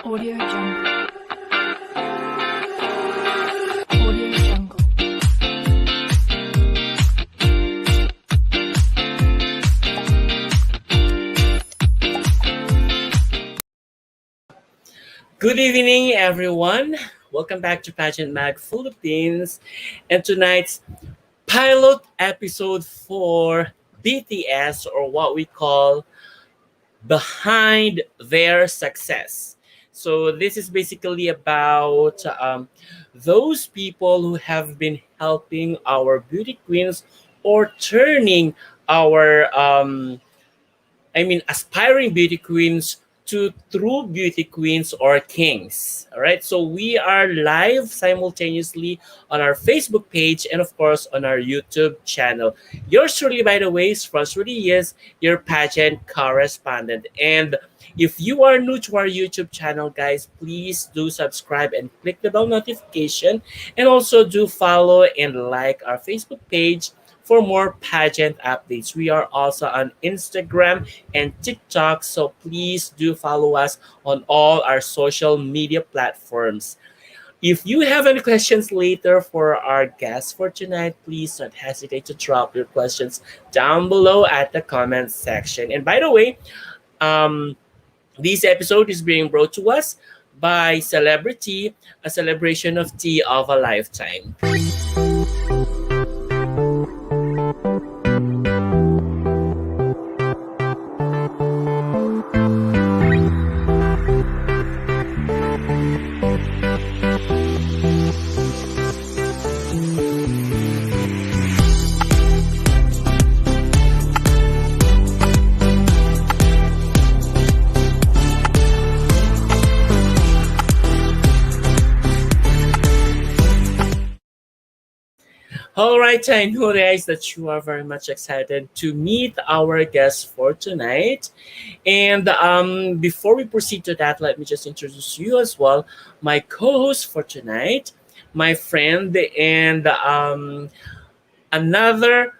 Audio Jungle. Audio Jungle. Good evening, everyone. Welcome back to Pageant Mag Philippines and tonight's pilot episode for BTS, or what we call Behind Their Success. So, this is basically about those people who have been helping our beauty queens or turning our aspiring beauty queens to true beauty queens or kings. All right. So we are live simultaneously on our Facebook page and, of course, on our YouTube channel. Yours truly, by the way, is Rudy is your pageant correspondent. And if you are new to our YouTube channel, guys, please do subscribe and click the bell notification. And also do follow and like our Facebook page for more pageant updates. We are also on Instagram and TikTok, so please do follow us on all our social media platforms. If you have any questions later for our guests for tonight, please don't hesitate to drop your questions down below at the comments section. And by the way, um, this episode is being brought to us by Celebrity, a celebration of tea of a lifetime. All right, I know, guys, that you are very much excited to meet our guests for tonight. And before we proceed to that, let me just introduce you as well, my co-host for tonight, my friend, and another,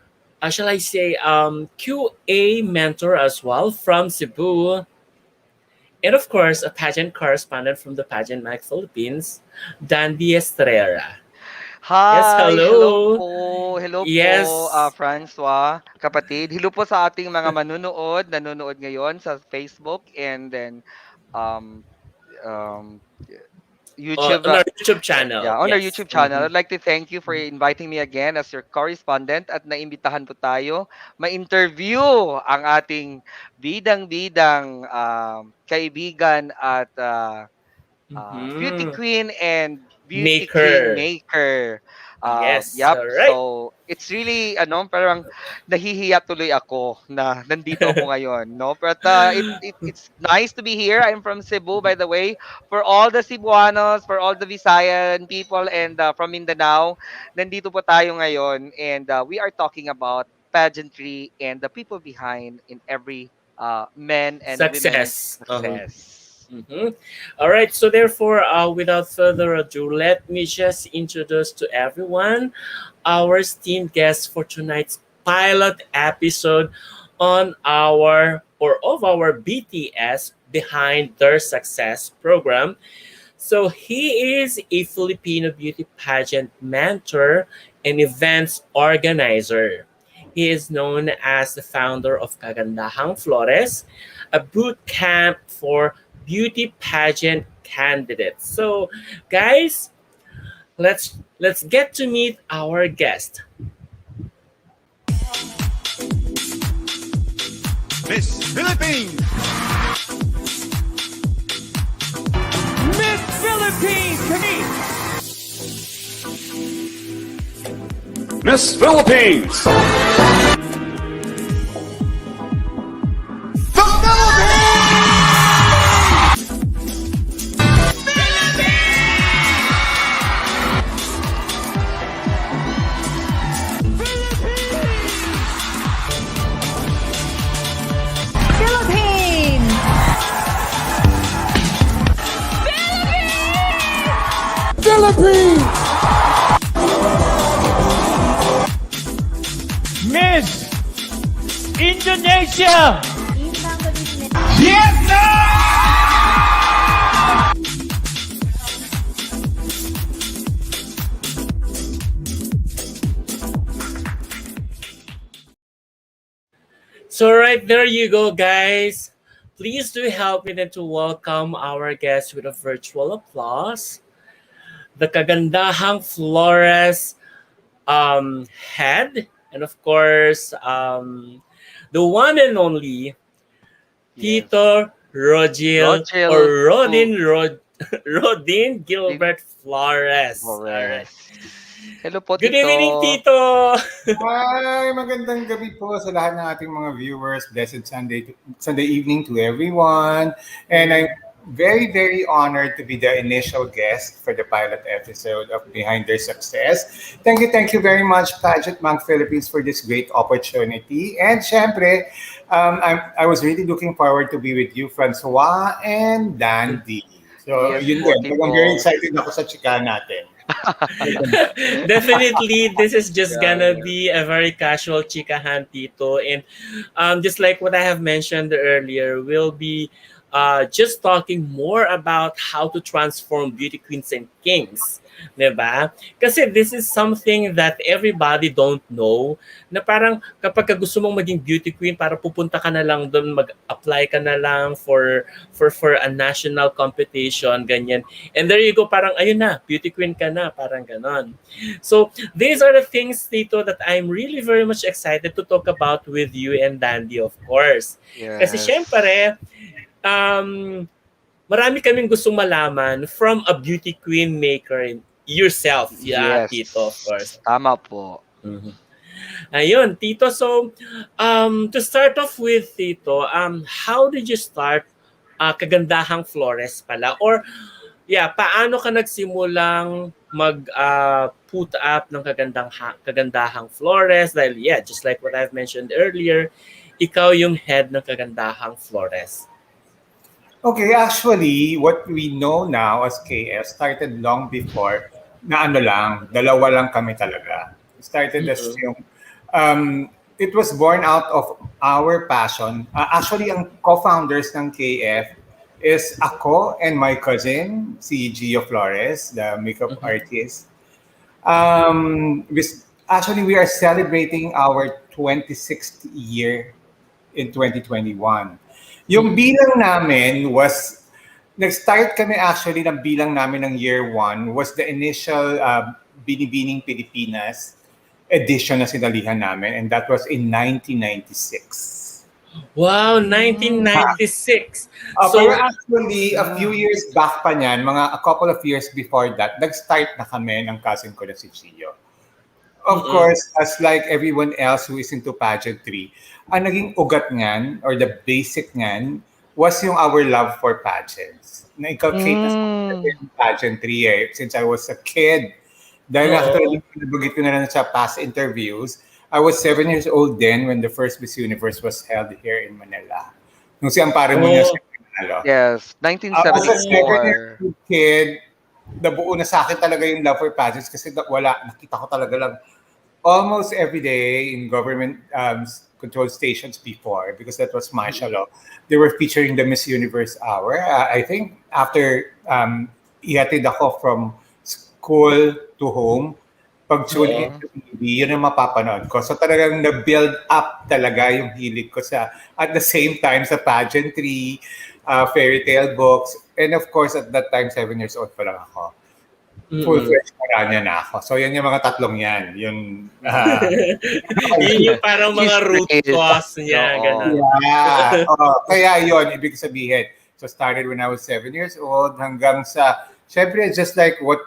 shall I say, QA mentor as well from Cebu, and of course, a pageant correspondent from the Pageant Mag Philippines, Dandy Estrella. Yes, Hi, hello hello. po. Hello po, Yes. Francois, kapatid. Hello po sa ating mga nanonood ngayon sa Facebook and then um um YouTube. On our YouTube channel. Yeah, on our Yes. YouTube channel. Mhm. I'd like to thank you for inviting me again as your correspondent at naimbitahan po tayo ma-interview ang ating bidang-bidang kaibigan at beauty Mhm. queen and beauty king Maker. maker. Yes, Yep. all right. So it's really parang nahihiya tuloy ako na nandito ako ngayon, no? But it's nice to be here. I'm from Cebu, by the way. For all the Cebuanos, for all the Visayan people, and from Mindanao, nandito po tayo ngayon, and we are talking about pageantry and the people behind in every men and women's Success. Uh-huh. success. Mhm. All right. So therefore, without further ado, let me just introduce to everyone our esteemed guest for tonight's pilot episode on our or of our BTS Behind Their Success program. So he is a Filipino beauty pageant mentor and events organizer. He is known as the founder of Kagandahang Flores, a boot camp for beauty pageant candidates. So, guys, let's get to meet our guest. Miss Philippines! Miss Philippines, Camille. Miss Philippines! The Philippines! Philippines! Miss Indonesia. So right there you go, guys. Please do help me then to welcome our guest with a virtual applause. The Kagandahang Flores head, and of course, the one and only Yes. Tito Rogil or Rochelle Rodin Gilbert Flores. All right. Flores. Hello po, Good Tito. evening, Tito. Hi! Magandang gabi po sa lahat ng ating mga viewers. Blessed Sunday evening to everyone. And I'm very, very honored to be the initial guest for the pilot episode of Behind Their Success. Thank you very much, Pageant Mang Philippines, for this great opportunity. And syempre, I was really looking forward to be with you, Francois and Dandy. So, Yes yun po, din. Tito. I'm very excited ako sa chika natin. Definitely, this is just gonna Yeah. be a very casual chikahan, Tito. And just like what I have mentioned earlier, we'll be just talking more about how to transform beauty queens and kings. Diba? Kasi this is something that everybody don't know na parang kapag gusto mong maging beauty queen, para pupunta ka na lang doon, mag-apply ka na lang for a national competition, ganyan. And there you go, parang ayun na, beauty queen ka na, parang ganon. So, these are the things, Tito, that I'm really very much excited to talk about with you and Dandy, of course. Kasi Yes. syempre, marami kaming gustong malaman from a beauty queen maker yourself, yeah, Yes. Tito, of course. Tama po. Mhm. Ayun, Tito. So, to start off with, Tito, how did you start Kagandahang Flores pala? Or, yeah, paano ka nagsimulang put up ng Kagandahang Flores? Dahil, yeah, just like what I've mentioned earlier, ikaw yung head ng Kagandahang Flores. Okay, actually, what we know now as KF started long before na ano lang, dalawa lang kami talaga. Started as yung, it was born out of our passion. Actually, ang co-founders ng KF is ako and my cousin, si Gio Flores, the makeup artist. Actually, we are celebrating our 26th year in 2021. Yung bilang namin was, nag-start kami actually ng bilang namin ng year 1 was the initial Binibining Pilipinas edition na sinalihan namin, and that was in 1996. Wow, 1996. Pero actually, a few years back pa niyan, a couple of years before that, nag-start na kami ng cousin ko na si Gio. of course, as like everyone else who is into pageantry, ang naging ugat niyan or the basic niyan was yung our love for pageants. Na-inculcate na sa akin Mm. yung pageantry since I was a kid. Dahil nga Oo. katulad yung nabanggit ko na lang sa past interviews, I was 7 years old then when the first Miss Universe was held here in Manila. Nung si Amparo Muñoz Oh. yung nanalo. Yes, As a 7 years 1974. old kid, nabuo na sa akin talaga yung love for pageants kasi nakita ko talaga lang almost every day in government control stations before because that was martial law. They were featuring the Miss Universe Hour. I think after ihatid ako from school to home, pag tune in Oo. to TV, yun ang mapapanood ko. So talagang na-build up talaga yung hilig ko at the same time sa pageantry, fairy tale books, and of course at that time, 7 years old pa lang ako. Full-fledged Maranya na ako. So yan yung mga tatlong yan. Yung, Yun yung parang mga She's root great. cause niya, Oo. ganun. yeah. Kaya yun, ibig sabihin. So started when I was 7 years old hanggang sa, syempre just like what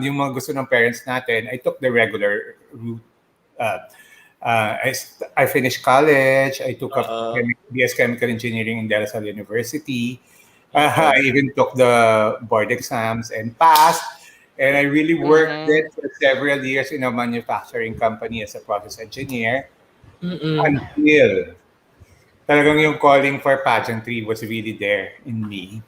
yung mga gusto ng parents natin, I took the regular route. I finished college. I took up BS Chemical Engineering in De La Salle University. I even took the board exams and passed. And I really worked there for several years in a manufacturing company as a process engineer until talagang yung calling for pageantry was really there in me.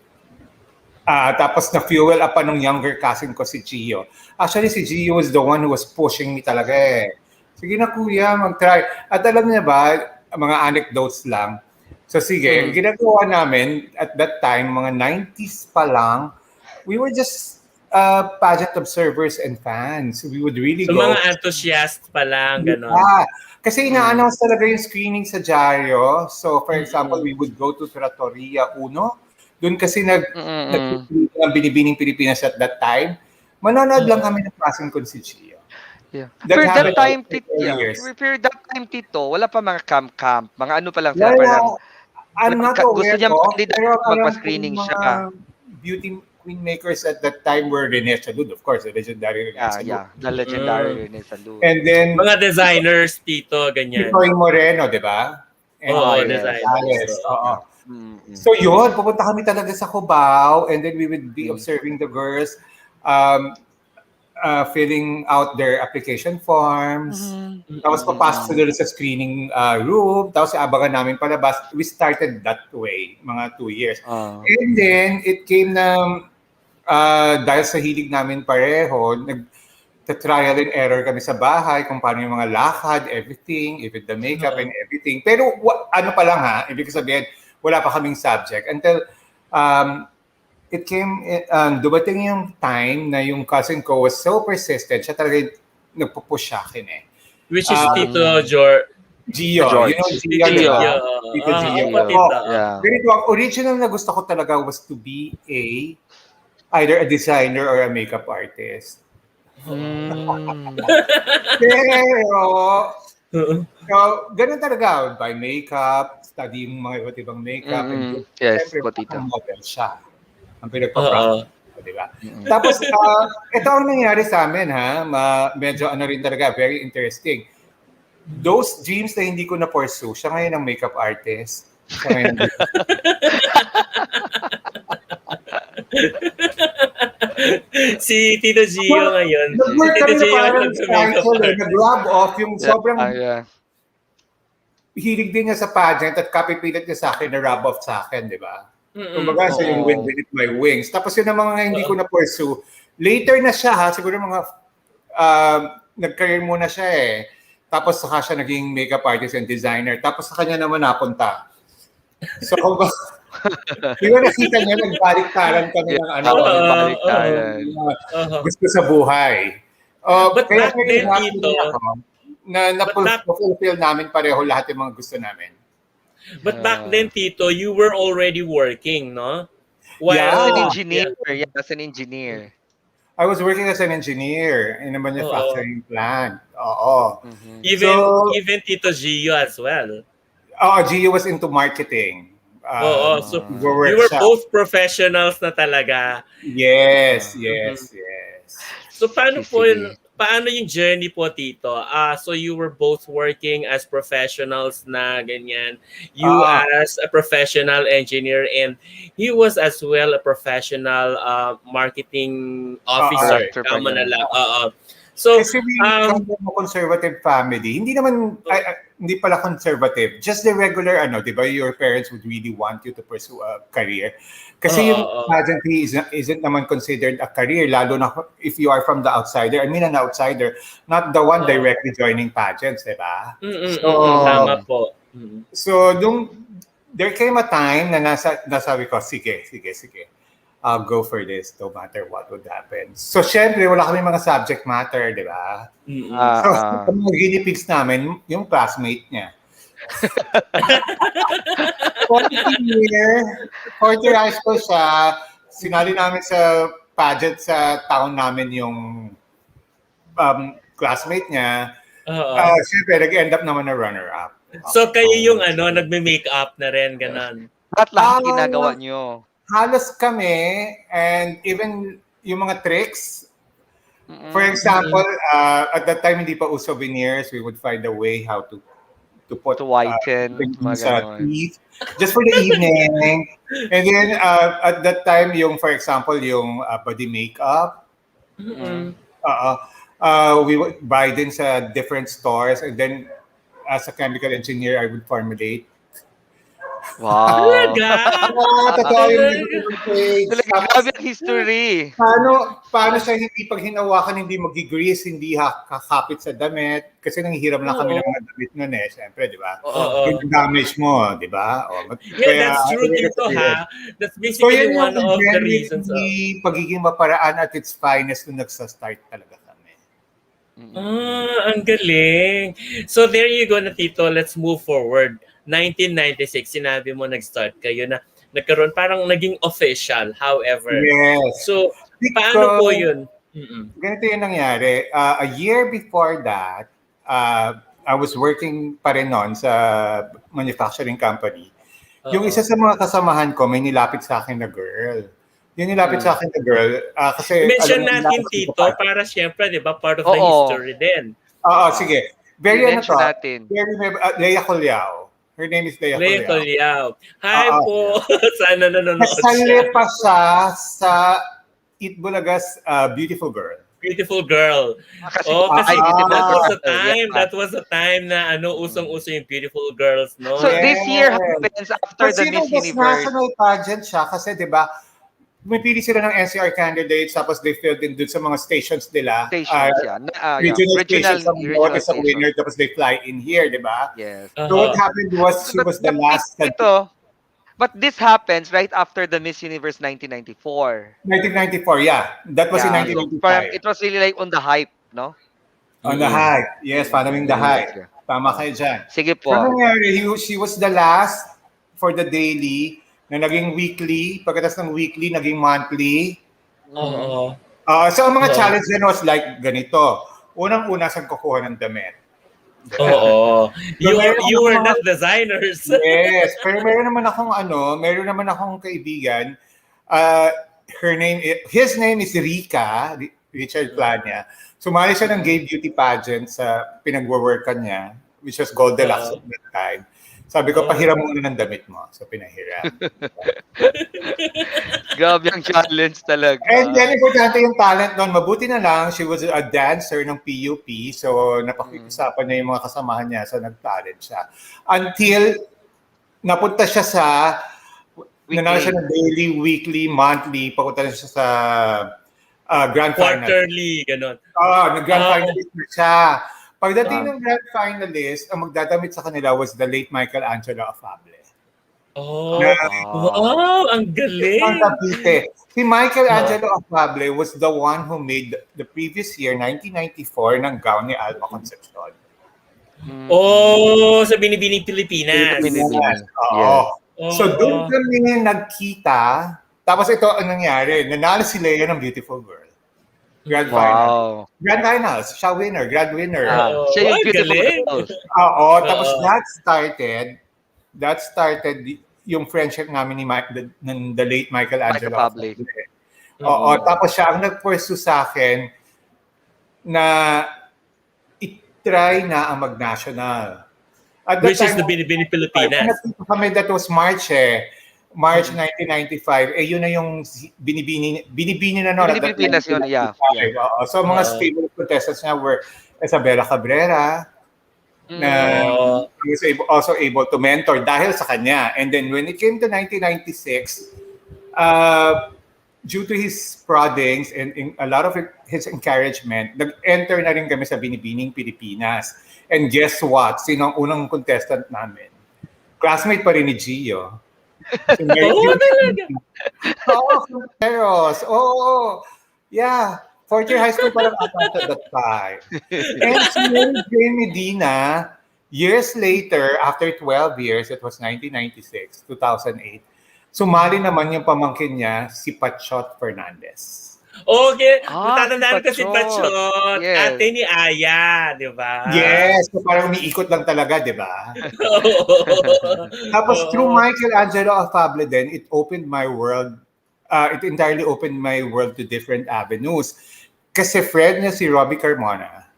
Tapos na-fuel up pa nung younger cousin ko si Gio. Actually, si Gio was the one who was pushing me talaga eh. Sige na kuya, mag-try. At alam niya ba, mga anecdotes lang. So sige, ginagawa namin at that time, mga 90s pa lang, we were just pageant observers and fans. We would really So go. mga enthusiast pa lang, ganun. Yeah. Kasi ina-announce talaga yung screening sa dyaryo. So for example, we would go to Trattoria Uno. Doon kasi ang Binibining Pilipinas at that time. Manonood lang kami ng passion ko si Gio. Yeah. That For that happened time, for 4 years. For that time, Tito, wala pa mga camp. Mga ano pa lang sila. Parang, I'm not gusto aware niya ko, mag-candidate, pero alam ko magpa-screening yung siya. mga beauty queen makers at that time were Rene Salud, of course, the legendary Rene Salud. Yeah, the legendary Rene Salud. And then, Mga designers, Tito, ganyan. Toy Moreno, di ba? Oo, yes. designers. Oo. So yun, pupunta kami talaga sa Cubao and then we would be observing the girls filling out their application forms. Tapos papasok sila sa screening room. Tapos abangan namin palabas. We started that way, mga 2 years. And then, it came na, dahil sa hilig namin pareho, trial and error kami sa bahay kung paano yung mga lakad, everything, even the makeup and everything. Pero ano pa lang ha, ibig sabihin, wala pa kaming subject. Until it came, dumating yung time na yung cousin ko was so persistent, siya talaga nagpo-push sa akin eh. Which is Tito Gio. Gio. George. You know Gio, Tito di ba? Gio. Tito Gio. Yeah. Ganito, ang original na gusto ko talaga was to be either a designer or a makeup artist. Pero, so, ganun talaga. I would buy makeup, study yung mga iba't ibang makeup. And yes, siyempre, Potito. ang model siya. Ang pinagpa-practice. Diba? Tapos, ito ang nangyari sa amin, ha? Medyo ano rin talaga, very interesting. Those dreams na hindi ko na-pursue, siya ngayon ang makeup artist. Siya ngayon ang Si Tito Gio ngayon. Nag-work Si kami Tito na Gio parang nag-makeup cycle, art. nag-rub off yung sobrang Yeah. hilig din niya sa pageant at kapipilit niya sa akin na rub off sa akin, di ba? Kumbaga siya yung wind beneath my wings. Tapos yun ang mga hindi ko na-pursue. Later na siya, ha? Siguro mga nag-career muna siya eh. Tapos saka siya naging makeup artist and designer. Tapos sa kanya naman napunta. So, di ba nakita niya, nagbalik-taran kami ng ano. Gusto sa buhay. But Kaya back then, Tito, na-fulfill namin pareho lahat yung mga gusto namin. But back then, Tito, you were already working, no? As an engineer. Yeah, as an engineer. I was working as an engineer in a manufacturing plant. Oo. Even Tito Gio as well. Gio was into marketing. So you were both professionals na talaga. Yes. So paano po yun? paano yung journey po, Tito? So you were both working as professionals na ganyan. You Ah, as a professional engineer and he was as well a professional marketing officer. Tama na Entrepreneur. lang. So, Kasi we come from a conservative family. Hindi naman, hindi pala conservative. Just the regular, di ba, your parents would really want you to pursue a career. Kasi yung pageantry isn't naman considered a career, lalo na if you are from the outsider. I mean, an outsider, not the one directly joining pageants, di ba? Tama po. So, there came a time na nasabi ko, sige. I'll go for this no matter what would happen. So, syempre, wala kami mga subject matter, di ba? So, ang mga guinea pigs namin, yung classmate niya. 40 high school siya, sinali namin sa pageant sa town namin yung classmate niya. Syempre, nag-end up naman na runner-up. So, kayo yung nagme-make up na rin, ganon. At lahat ginagawa nyo. Halos kami, and even yung mga tricks. For example, at that time hindi pa uso veneers, we would find a way how to put To whiten, sa teeth just for the evening. And then at that time yung for example yung body makeup. We would buy din sa different stores, and then as a chemical engineer I would formulate. Wow. Totoo yung Grabe ang history. Paano siya hindi pag hinawakan, hindi mag-grease, hindi kakapit sa damit? Kasi nanghihiram lang kami ng mga damit nun Siyempre, di ba? Yung damage mo, di ba? That's true dito, ha? That's basically one of the reasons. Pagiging maparaan at its finest nung nagsa-start talaga kami. Ang galing. So there you go na, Tito. Let's move forward. 1996, sinabi mo nag-start kayo na nagkaroon, parang naging official, however. Yes. So, paano po yun? Ganito yung nangyari. A year before that, I was working pa rin noon sa manufacturing company. Yung isa sa mga kasamahan ko, may nilapit sa akin na girl. Yung nilapit sa akin na girl, kasi... Mention natin, Tito, para syempre, di ba, part of the history din. Sige. Very natin. Leia Colyao. Her name is Leia Colyao. Hi po. Sana nanonood siya. Kasali pa siya sa Itbulaga's Beautiful Girl. Beautiful Girl. Kasi that was the time na usong-uso yung Beautiful Girls, no? So this year happens after the Miss Universe. National pageant siya kasi 'di ba? Pumipili sila ng NCR candidates, tapos they filled in dun sa mga stations nila. Regional stations, sa winner, tapos they fly in here, di ba? Yes. So what happened was, she was the last. But this happens right after the Miss Universe 1994. 1994, yeah. That was in 1995. It was really like on the hype, no? On the hype. Yes, following the hype. Tama kayo dyan. Sige po. So nangyari, she was the last for the daily, na naging weekly, pagkatapos ng weekly, naging monthly. So ang mga challenge din was like ganito. Unang-una saan kukuha ng damit. You were not designers. Yes, pero meron naman akong kaibigan. His name is Richard Plania. Sumali siya ng gay beauty pageant sa pinag-workan niya, which was Goldilocks at that time. Sabi ko, pahiram muna ng damit mo. So, pinahiram. Grabe ang challenge talaga. And then, importante yung talent noon. Mabuti na lang, she was a dancer ng PUP. So, napakikisapan niya yung mga kasamahan niya. So, nag-talent siya. Until, napunta siya sa, nanalo siya ng daily, weekly, monthly. Papunta na siya sa grand final. Quarterly, gano'n. Nag-grand finalist na siya. Pagdating ng grand finalist, ang magdadamit sa kanila was the late Michelangelo Afable. Wow, ang galing! Si Michelangelo Afable was the one who made the previous year, 1994, ng gown ni Alma Concepcion. Sa Binibining Pilipinas. So doon kami nagkita. Tapos ito ang nangyari. Nanalo si Leia ng Beautiful Girl. Grand final. Grand finals. Siya winner. Grand winner. Siya yung Beautiful Girl. Tapos that started yung friendship namin ng the late Michelangelo. Tapos siya ang nag-pursue sa akin na itry na ang mag-national. At that Which is time, the Binibini Pilipinas. kami that was March March 1995. Yun na yung binibini na noon. Binibini Pilipinas yun, yeah. Oo. So, mga stable contestants niya were Isabela Cabrera, na he was also able to mentor dahil sa kanya. And then when it came to 1996, due to his proddings and a lot of his encouragement, nag-enter na rin kami sa Binibining Pilipinas. And guess what? Sino ang unang contestant namin? Classmate pa rin ni Gio. Talaga? Oo. Yeah. Fourth year high school pa lang at that time. And si Jane Medina, years later, after 12 years, it was 1996, 2008, sumali naman yung pamangkin niya, si Pachot Fernandez. Okay. Ah, Natatandaan ko si Pachot. Pachot. Yes. Ate ni Aya, di ba? Yes, so parang umiikot lang talaga, di ba? Tapos through Michelangelo Afable then, it opened my world. It entirely opened my world to different avenues. Kasi friend niya si Robbie Carmona.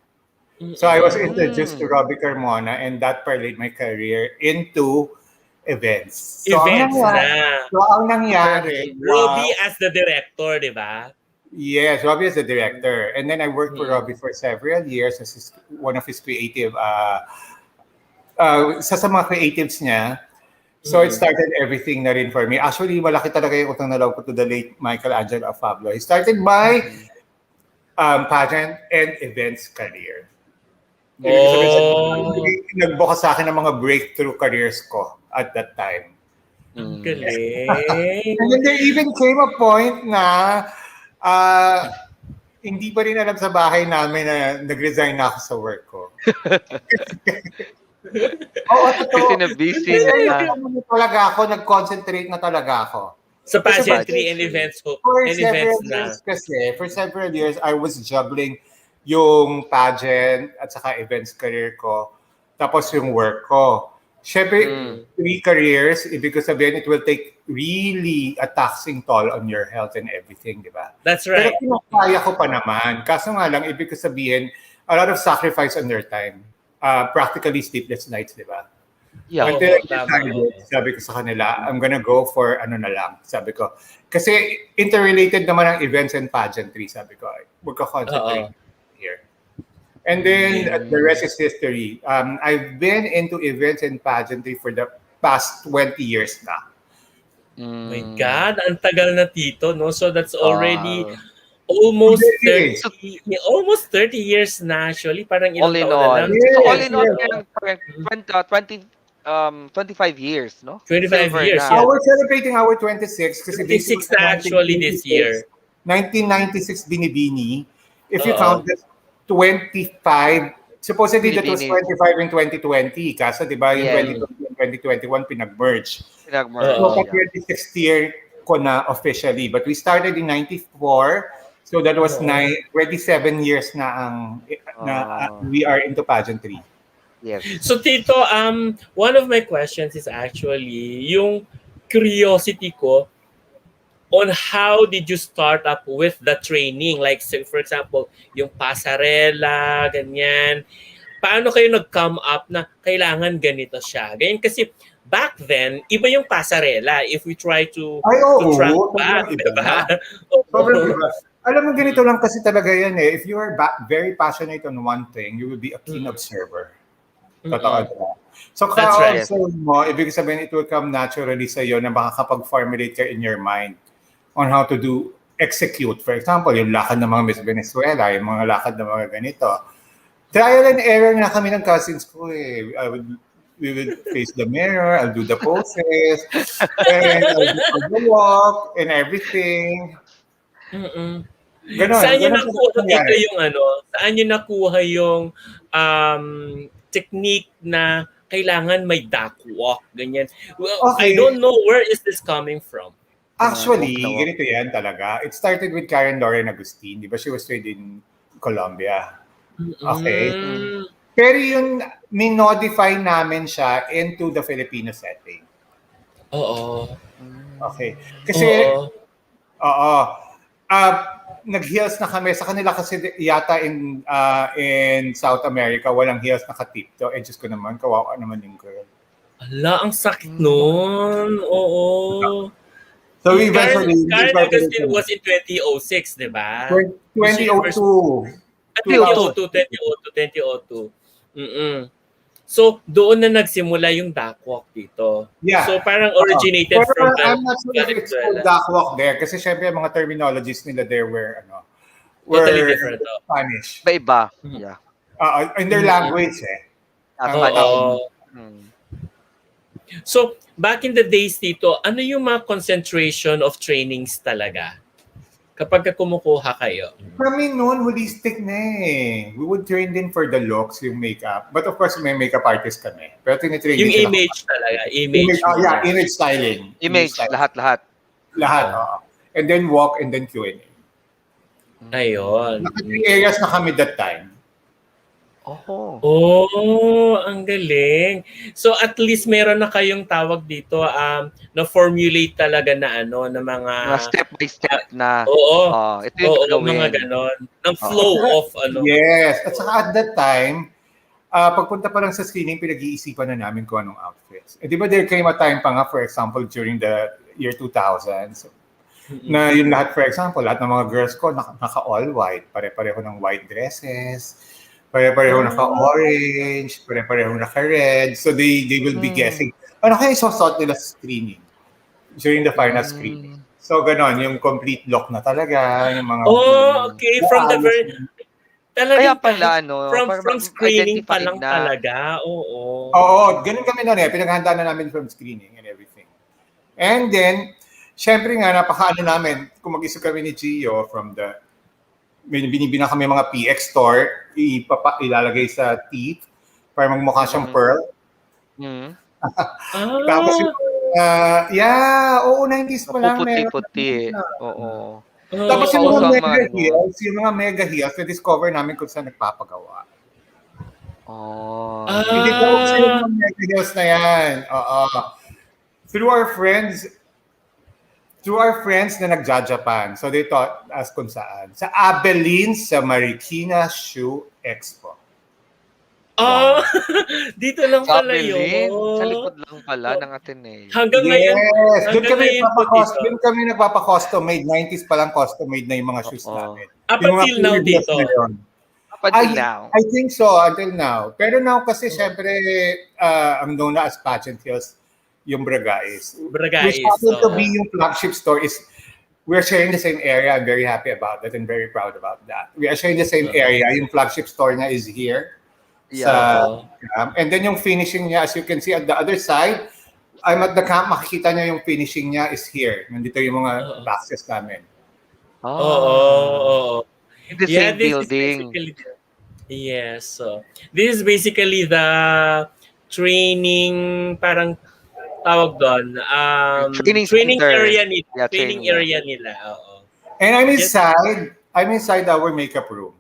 So I was introduced to Robbie Carmona and that parlayed my career into events. So Events ang nangyari, Robbie as the director, di ba? Yes, Robbie is the director. And then I worked for Robbie for several years as one of his creative, sa mga creatives niya. So it started everything na rin for me. Actually, malaki talaga yung utang na loob ko to the late Michelangelo Afable. He started my pageant and events career. Nagbuka sa akin ng mga breakthrough careers ko at that time. Galing. And then there even came a point na hindi pa rin alam sa bahay namin na nag-resign na ako sa work ko. Oo, totoo. Kasi na-busy na. Talaga ako, nag-concentrate na talaga ako. Sa pageantry and events ko. For several years, I was juggling yung pageant at saka events career ko. Tapos yung work ko. Siyempre, 3 careers, ibig ko sabihin, it will take really a taxing toll on your health and everything, di ba? That's right. Pero kinakaya ko pa naman. Kaso nga lang, ibig ko sabihin, a lot of sacrifice on their time. Practically sleepless nights, di ba? Yeah. Until I decided, sabi ko sa kanila, I'm gonna go for ano na lang, sabi ko. Kasi interrelated naman ang events and pageantry, sabi ko. Magka-concentrate here. And then the rest is history. I've been into events and pageantry for the past 20 years na. My God, ang tagal na tito, no? So that's already almost 30 years na actually. Parang ilang All in taon all. na lang. Yes, So all in all, yes. 25 years, no? 25 Silver years, na. yeah. We're celebrating our 26 kasi 26 na actually this year. 1996 Binibini. If you count that 25, supposedly that was 25 in 2020. Kaso, di ba, yung 2020 and 2021 pinag-merge. So, 26th year ko na officially. But we started in 94. So, that was 27 years na we are into pageantry. Yes. So Tito, one of my questions is actually yung curiosity ko on how did you start up with the training? Like, for example, yung pasarela, ganyan. Paano kayo nag-come up na kailangan ganito siya? Ganyan kasi back then, iba yung pasarela if we try to track back, diba? Sobrang iba. Alam mo, ganito lang kasi talaga yan eh. If you are very passionate on one thing, you will be a keen observer. Totoo diba? So, ka-observe mo, ibig sabihin, it will come naturally sa'yo na makakapag-formulate ka in your mind on how to execute. For example, yung lakad ng mga Miss Venezuela, yung mga lakad ng mga ganito. Trial and error na kami ng cousins ko eh. We would face the mirror, I'll do the poses, and I'll do the walk, and everything. Ganon, saan nyo nakuha dito yung saan nyo nakuha yung technique na kailangan may duck walk, ganyan. Well, I don't know where is this coming from. Actually, ganito yan talaga. It started with Karen Lauren Agustin. Di ba? She was trained in Colombia. Okay. Pero yun, minodify namin siya into the Filipino setting. Oo. Okay. Kasi, nag-heels na kami. Sa kanila kasi yata in South America, walang heels nakatipto. Eh, Diyos ko naman, kawawa naman yung girl. Ala, ang sakit nun. Oo. So Karen eventually, Augustine was in 2006, di ba? 2002. 2002. So, doon na nagsimula yung duckwalk dito. Yeah. So, parang originated Pero from I'm not sure if it's called Venezuela. duckwalk there kasi syempre mga terminologies nila there were Totally different. Spanish. Iba-iba. Yeah. In their language Ang Spanish. tawag. So, back in the days dito, ano yung mga concentration of trainings talaga? Kapag kumukuha kayo. Kami noon, holistic na eh. We would train din for the looks, yung makeup. But of course, may makeup artist kami. Pero tinitrain Yung din sila. image talaga. Image. Image styling. Image, styling. lahat. Lahat, And then walk and then Q&A. Ayun. Naka-3 areas na kami that time. Oh, ang galing. So at least meron na kayong tawag dito na formulate talaga na na mga Step by step na. Ito Oo, yung gagawin. mga ganon. Ng flow of Yes. At saka at that time, pagpunta pa lang sa screening, pinag-iisipan na namin kung anong outfits. Di ba there came a time pa nga, for example, during the year 2000, na yung lahat, for example, lahat ng mga girls ko naka-all white. Pare-pareho ng white dresses. Pare-pareho naka-orange, pare-pareho naka-red. So they will be guessing. Ano kaya isusot nila sa screening? During the final screening. So ganon, yung complete look na talaga. Yung mga okay. From the very... Kaya pala, from screening pa lang talaga. Oo, ganun kami noon Pinaghanda na namin from screening and everything. And then, syempre nga, napakaano namin, kung mag-isip kami ni Gio from the binibina kami mga PX store, ilalagay sa teeth para magmukha siyang pearl. Tapos oo, 90s pa lang. Puti-puti. Oo. Tapos yung mga mega heels, na-discover namin kung saan nagpapagawa. Hindi ko kasi yung mga mega heels na yan. Through our friends na nagja-Japan. So they taught us kung saan. Sa Abilene, sa Marikina Shoe Expo. Dito lang pala yun. Sa likod lang pala ng Ateneo. Hanggang ngayon. Doon kami nagpapa-custom-made. 90s pa lang custom-made na yung mga shoes namin. Up until now dito. I think so, until now. Pero now kasi syempre, ang known na as Pageant Hills, yung Bragais. Which happens to be yung flagship store we're sharing the same area. I'm very happy about that and very proud about that. We are sharing the same area. Yung flagship store niya is here. And then yung finishing niya, as you can see at the other side, I'm at the camp, makikita niya yung finishing niya is here. Nandito yung mga boxes namin. In the same building. Yes. So, this is basically the training, parang tawag doon, training area nila. Training area nila. And I'm inside our makeup room.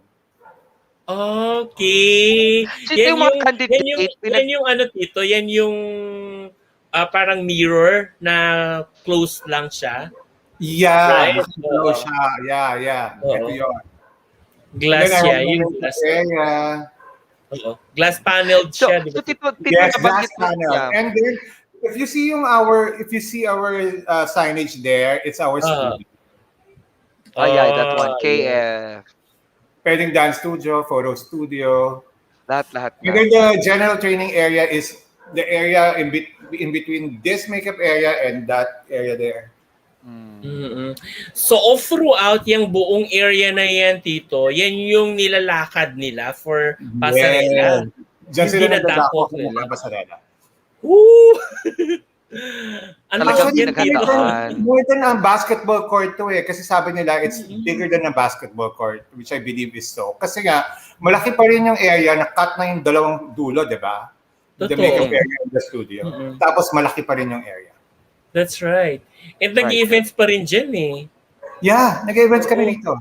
Okay. So yan yung mga candidate. Yan yung ano dito, yan yung parang mirror na close lang siya. Yeah. Right? Yeah. Ito yun. Glass siya. Yung glass. Glass paneled siya. So yes, glass panel. And then, if you see our signage there, it's our studio. That one. KF. Pwedeng dance studio, photo studio. Lahat. And then the general training area is the area in between this makeup area and that area there. So throughout yung buong area na yan, Tito, yan yung nilalakad nila for pasarela. Diyan sila nagdadako sa mga pasarela. Ano talagang more than ang basketball court to kasi sabi nila it's bigger than a basketball court, which I believe is so. Kasi nga, malaki pa rin yung area, na-cut na yung dalawang dulo, di ba? The makeup area in the studio. Tapos malaki pa rin yung area. That's right. And nag-events pa rin dyan Yeah, nag-events kami rito.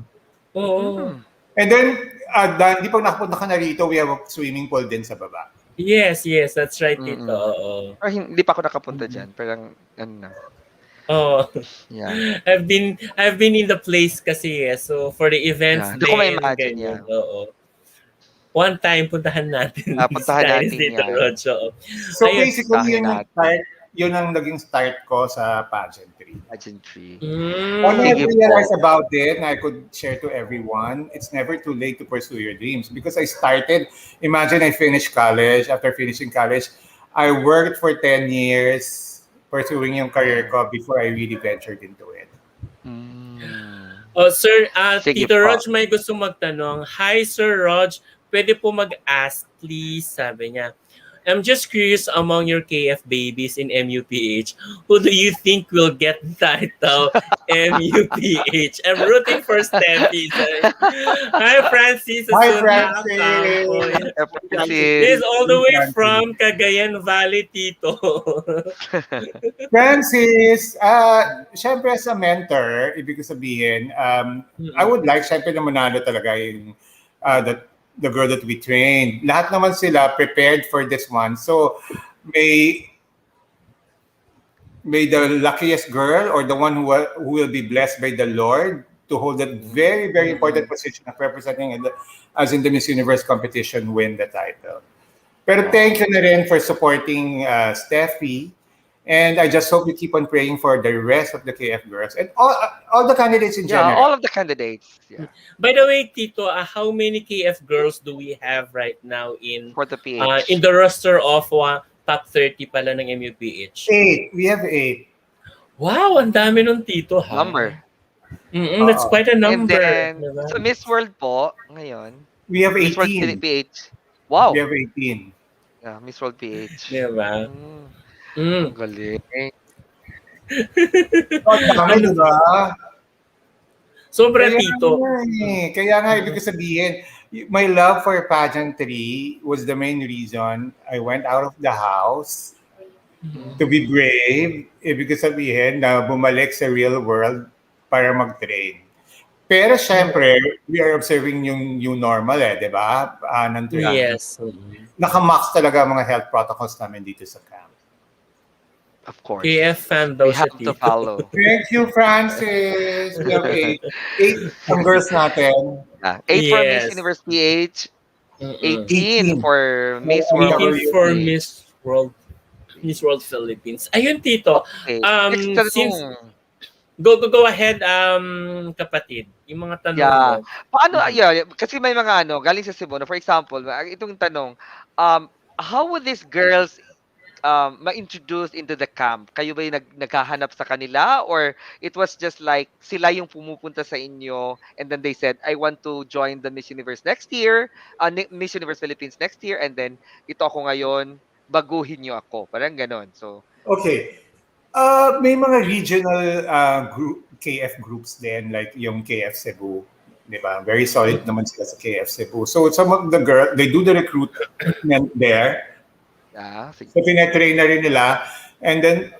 And then, hindi pag nakapunta ka na rito, we have a swimming pool din sa baba. Yes, that's right, Tito. Or hindi pa ako nakapunta dyan. Parang, ano na. Oh, Yeah. I've been in the place kasi so for the events Yeah. Hindi ko din, ma-imagine ganyan, yan. oo. One time puntahan natin Puntahan bisitahin natin si Tito yan. Rog, oo. So Ayun, basically, Puntahan natin. yun ang naging start ko sa pageantry. Pageantry. What I Sige realized po. about it, and I could share to everyone, it's never too late to pursue your dreams. Because I started, imagine I finished college. After finishing college, I worked for 10 years pursuing yung career ko before I really ventured into it. Mm. Oh, sir, Sige Tito po. Rog may gusto magtanong. Hi, Sir Rog. Pwede po mag-ask, please, sabi niya. I'm just curious among your KF babies in MUPH, who do you think will get the title MUPH? I'm rooting for Steffi. Hi, Francis Hi, Asunta Campo. Francis! Francis. This is all the way Francis. from Cagayan Valley, Tito. Francis, syempre as a mentor, ibig ko sabihin, I would like syempre na manalo talaga yung the girl that we trained. Lahat naman sila prepared for this one. So may the luckiest girl or the one who will be blessed by the Lord to hold that very, very important position of representing as in the Miss Universe competition win the title. Pero thank you na rin for supporting Steffi. And I just hope you keep on praying for the rest of the KF girls and all the candidates in Yeah, general. all of the candidates. Yeah. By the way, Tito, how many KF girls do we have right now in For the PH. in the roster of top 30 pala ng MUPH? 8. We have 8. Wow, ang dami nung Tito, ha? Number. That's quite a And number. then, Diba? sa Miss World po, ngayon, We have Miss World 18. PH. Wow. We have 18. Yeah, Miss World PH. Diba? Ang galing. Oh, dami, diba? Sobra, Kaya Tito. Kaya nga, ibig ko sabihin, my love for pageantry was the main reason I went out of the house to be brave. Ibig ko sabihin na bumalik sa real world para mag-train. Pero syempre, we are observing yung new normal di ba? Ng training. Yes. Naka-max talaga ang mga health protocols namin dito sa camp. Of course. KF fan daw We siya, have to Tito. follow. Thank you, Francis. We have 8 ang girls natin. 8 for Yes. Miss Universe PH. 18 18 for Miss World. 18 for Miss World Philippines. Ayun, Tito. Okay. Next tanong. Since go ahead, kapatid. Yung mga tanong mo. Paano, kasi may mga galing sa Cebu. For example, itong tanong, how would these girls ma-introduce into the camp? Kayo ba yung naghahanap sa kanila? Or it was just like, sila yung pumupunta sa inyo and then they said, I want to join the Miss Universe next year, Miss Universe Philippines next year, and then ito ako ngayon, baguhin nyo ako. Parang ganon. So, okay. May mga regional KF groups din, like yung KF Cebu. Diba? Very solid naman sila sa KF Cebu. So some of the girls, they do the recruitment there. So pinatrain na rin nila. And then,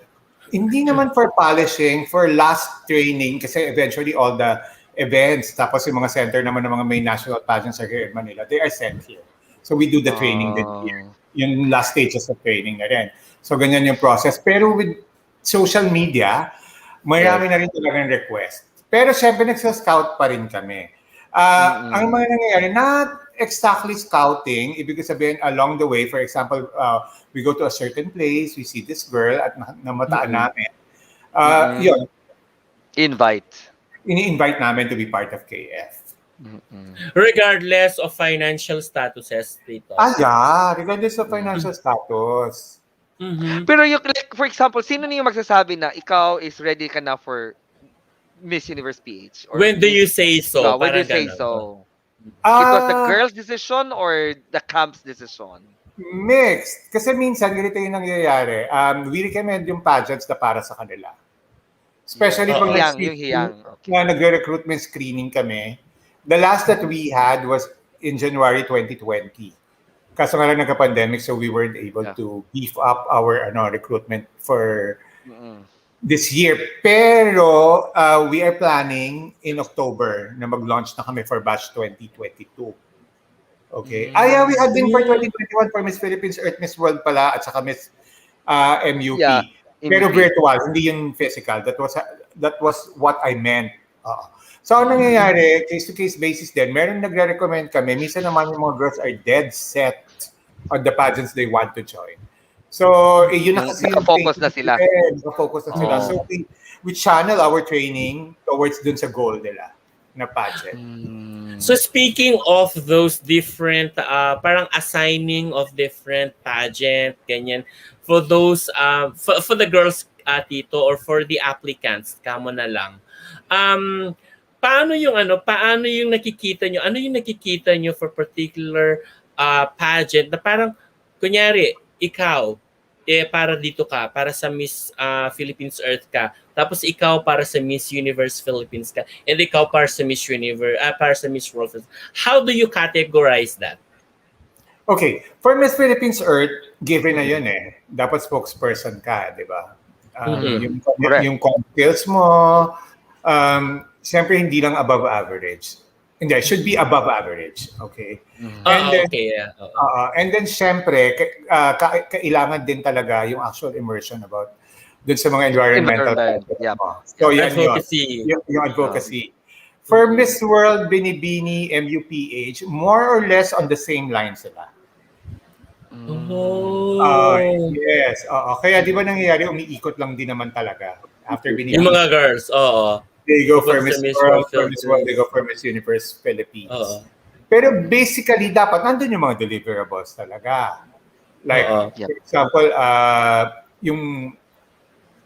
hindi naman for polishing, for last training, kasi eventually all the events, tapos yung mga center naman ng mga main national pageants are here in Manila, they are sent here. So we do the training din here. Yung last stages of training na rin. So ganyan yung process. Pero with social media, marami na rin talagang request. Pero syempre nagsa-scout pa rin kami. Ang mga nangyayari, not exactly scouting, ibig sabihin along the way, for example, we go to a certain place, we see this girl at namataan namin. Yun. Ini-invite namin to be part of KF. Regardless of financial statuses, Tito. Regardless of financial status. Pero yung, like, for example, sino niyo magsasabi na ikaw is ready ka na for Miss Universe PH? Or when do you say so? When do you say so? It was the girl's decision or the camp's decision? Mixed. Kasi minsan, ganito yung nangyayari. We recommend yung pageants na para sa kanila. Especially pag nagre-recruitment screening kami. The last that we had was in January 2020. Kaso nga lang nagka-pandemic, so we weren't able to beef up our recruitment for this year. Pero we are planning in October na mag-launch na kami for batch 2022. Okay. We had been for 2021 for Miss Philippines, Earth Miss World pala, at saka Miss MUP. Pero Imitate. virtual, hindi yung physical. That was what I meant. So, ano nangyayari, case-to-case basis din, meron nagre-recommend kami, minsan naman yung mga girls are dead set on the pageants they want to join. So, yun na Yung kasi yung naka-focus na training sila. nila, naka-focus na sila. Oo. So, we channel our training towards dun sa goal nila na pageant. So speaking of those different parang assigning of different pageant ganyan for those for the girls tito or for the applicants kamo na lang. Paano yung nakikita nyo? Ano yung nakikita nyo for particular pageant na parang kunyari ikaw para dito ka, para sa Miss Philippines Earth ka. Tapos ikaw para sa Miss Universe Philippines ka. And ikaw para sa Miss Universe, para sa Miss World. How do you categorize that? Okay, for Miss Philippines Earth, given na yun eh. Dapat spokesperson ka, di ba? Correct. Yung skills mo, siyempre hindi lang above average. Hindi, should be above average. Okay? Okay, yeah. And then syempre, kailangan din talaga yung actual immersion about dun sa mga environmental factors Yep. mo. So yan Advocacy. yung advocacy. For Miss World, Binibini, MUPH, more or less on the same line sila. Yes. Kaya di ba nangyayari, umiikot lang din naman talaga. After Binibini. Yung mga girls, oo. They go for Focus Miss sa Miss World, World for Miss World, they Philippines. go for Miss Universe Philippines. Oo. Pero basically, dapat nandun yung mga deliverables talaga. Like, for example, yung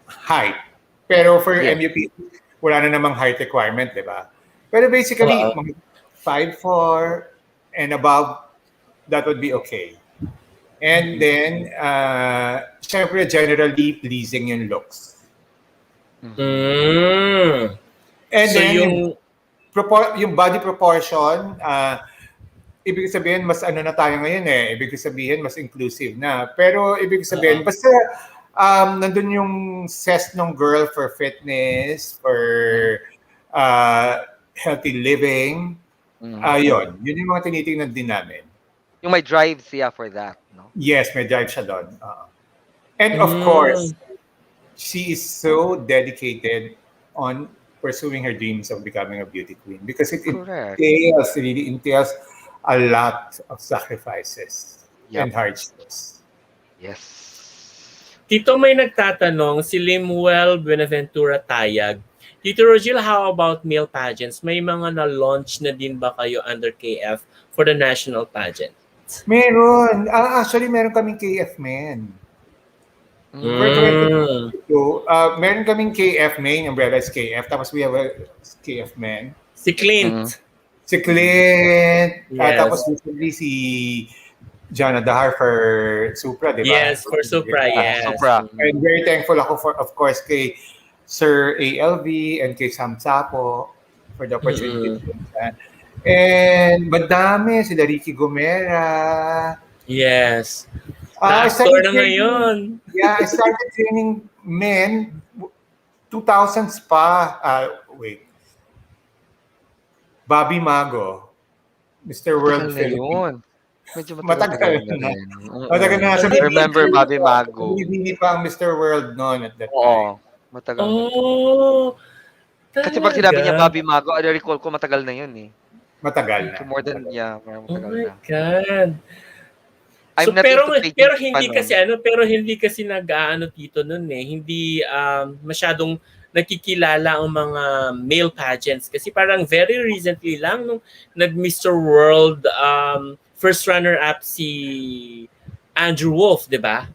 height. Pero for MUP, wala na namang height requirement, di ba? Pero basically, 5'4" and above, that would be okay. And then, syempre, generally pleasing yung looks. And So then, yung body proportion, ibig sabihin, mas ano na tayo ngayon eh. Ibig sabihin, mas inclusive na. Pero ibig sabihin, basta nandun yung zest ng girl for fitness, for healthy living. Yun yung mga tinitingnan din namin. Yung may drive siya for that, no? Yes, may drive siya doon. And of course, she is so dedicated on pursuing her dreams of becoming a beauty queen because it really entails a lot of sacrifices and hardships. Yes. Tito, may nagtatanong, si Limuel Buenaventura Tayag. Tito Rogil, how about male pageants? May mga na-launch na din ba kayo under KF for the national pageant? Meron. Actually, meron kaming KF men. For 2022, meron kaming KF main, umbrella is KF, tapos we have a KF men. Si Clint. Si Clint. Yes. Tapos recently si Jana Dahar for Supra, di ba? Yes, for Supra, yes. Supra. And very thankful ako for, of course, kay Sir ALV and kay Sam Sapo for the opportunity. And madami, sila Ricky Gomera. Yes. I Actor started na training- ngayon. Yeah, I started training men 2000s pa. Wait. Bobby Mago. Mr. World Philippines. Medyo Matagal na na. rin. Matagal na. I remember Bobby Mago. Hindi pa ang Mr. World noon at that time. Oo. Matagal na. Kasi pag sinabi niya Bobby Mago, I recall ko matagal na yun eh. Matagal na. More than, Oh matagal my na. God. I'm So, not pero into pero pageants hindi pa kasi hindi kasi nag-aano dito noon eh. Hindi masyadong nakikilala ang mga male pageants kasi parang very recently lang nung nag-Mr. World first runner-up si Andrew Wolf, 'di ba?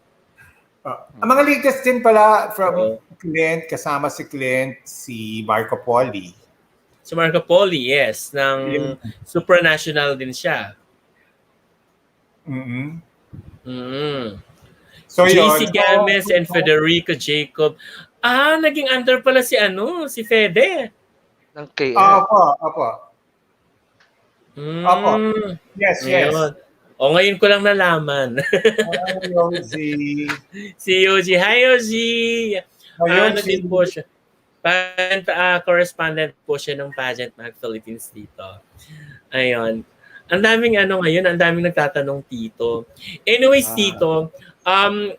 Ang mga latest din pala from Clint, kasama si Clint, si Marco Poli. Si Marco Poli, yes, ng supranational din siya. So JC Games and Federico Jacob. Naging under pala si Fede. Ng KF. Opo. Yes. Ngayon ko lang nalaman. Hi, Yoji. Si Yoji. Hi, Yoji. Ano din po siya. Correspondent po siya ng Pageant Mag Philippines dito. Ayun. Ang daming ngayon, ang daming nagtatanong, Tito. Anyways, Tito,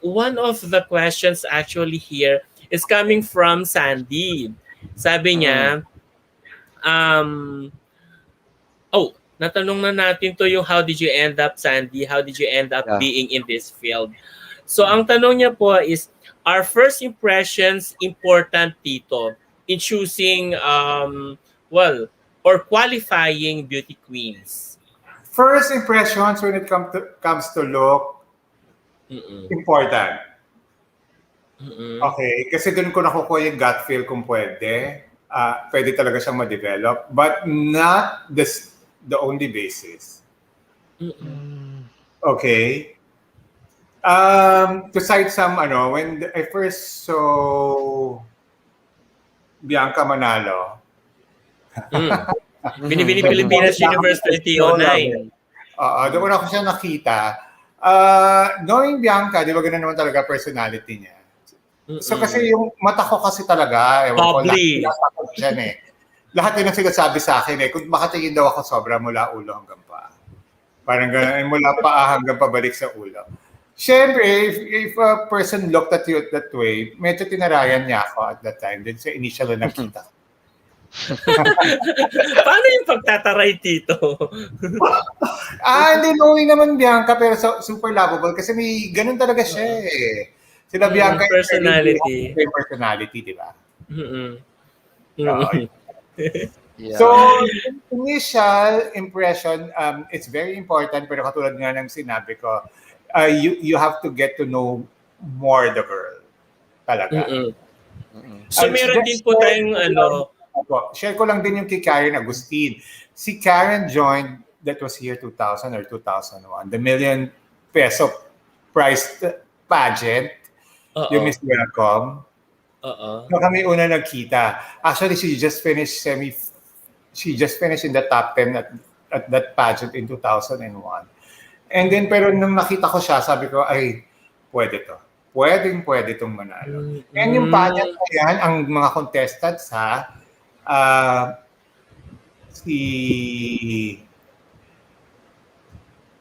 One of the questions actually here is coming from Sandy. Sabi Mm. niya, um, oh, natanong na natin to yung how did you end up, Sandy? How did you end up Yeah. being in this field? So ang tanong niya po is, are first impressions important, Tito, in choosing, or qualifying beauty queens? First impressions when it comes to look, Mm-mm. important. Mm-mm. Okay, kasi doon ko nakukuha yung gut feel kung pwede. Pwede talaga siyang ma-develop, but not the only basis. Mm-mm. Okay? To cite some, when I first saw Bianca Manalo, Binibini Pilipinas Universe 2009. doon ko na ako siya nakita. Knowing Bianca, di ba ganun naman talaga personality niya? So kasi yung mata ko kasi talaga, ewan ko, Bubbly. lahat siya eh. Lahat yun ang sinasabi sa akin eh. Kung makatingin daw ako sobra mula ulo hanggang paa. Parang ganun, mula paa hanggang pabalik sa ulo. Siyempre, if a person looked at you that way, medyo tinarayan niya ako at that time. Then sa initial na nakita ko. Paano yung pagtataray, Tito? Hindi knowing naman Bianca, pero super lovable kasi may ganun talaga siya eh. Sila Bianca personality. Yung personality, di ba? Mm-mm. Yeah. So, initial impression, it's very important, pero katulad nga ng sinabi ko, you have to get to know more the girl. Talaga. So, meron din po tayong share ko lang din yung kay Karen Agustin. Si Karen joined, that was year 2000 or 2001, the #1,000,000 prize pageant, yung Miss Welcome. So kami una nagkita. Actually, she just finished in the top 10 at that pageant in 2001. And then, pero nung nakita ko siya, sabi ko, ay, pwede to. Pwede itong manalo. And yung pageant na yan, ang mga contestants si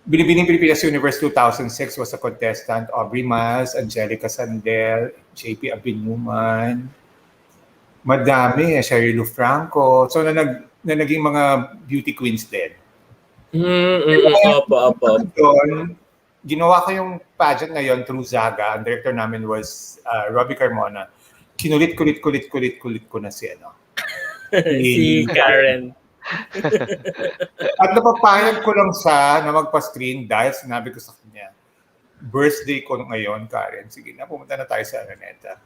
Binibining Pilipinas Universe 2006 was a contestant. Aubrey Mas, Angelica Sandel, JP Abinuman. Madami, Sherry Lou Franco. So, na naging mga beauty queens din. Opo. Doon, ginawa ko yung pageant na yon through Zaga. Ang director namin was Robbie Carmona. Kinulit ko na si si Karen. At napapayag ko lang siya na magpa-screen dahil sinabi ko sa kanya, birthday ko ngayon, Karen. Sige na, pumunta na tayo sa Araneta.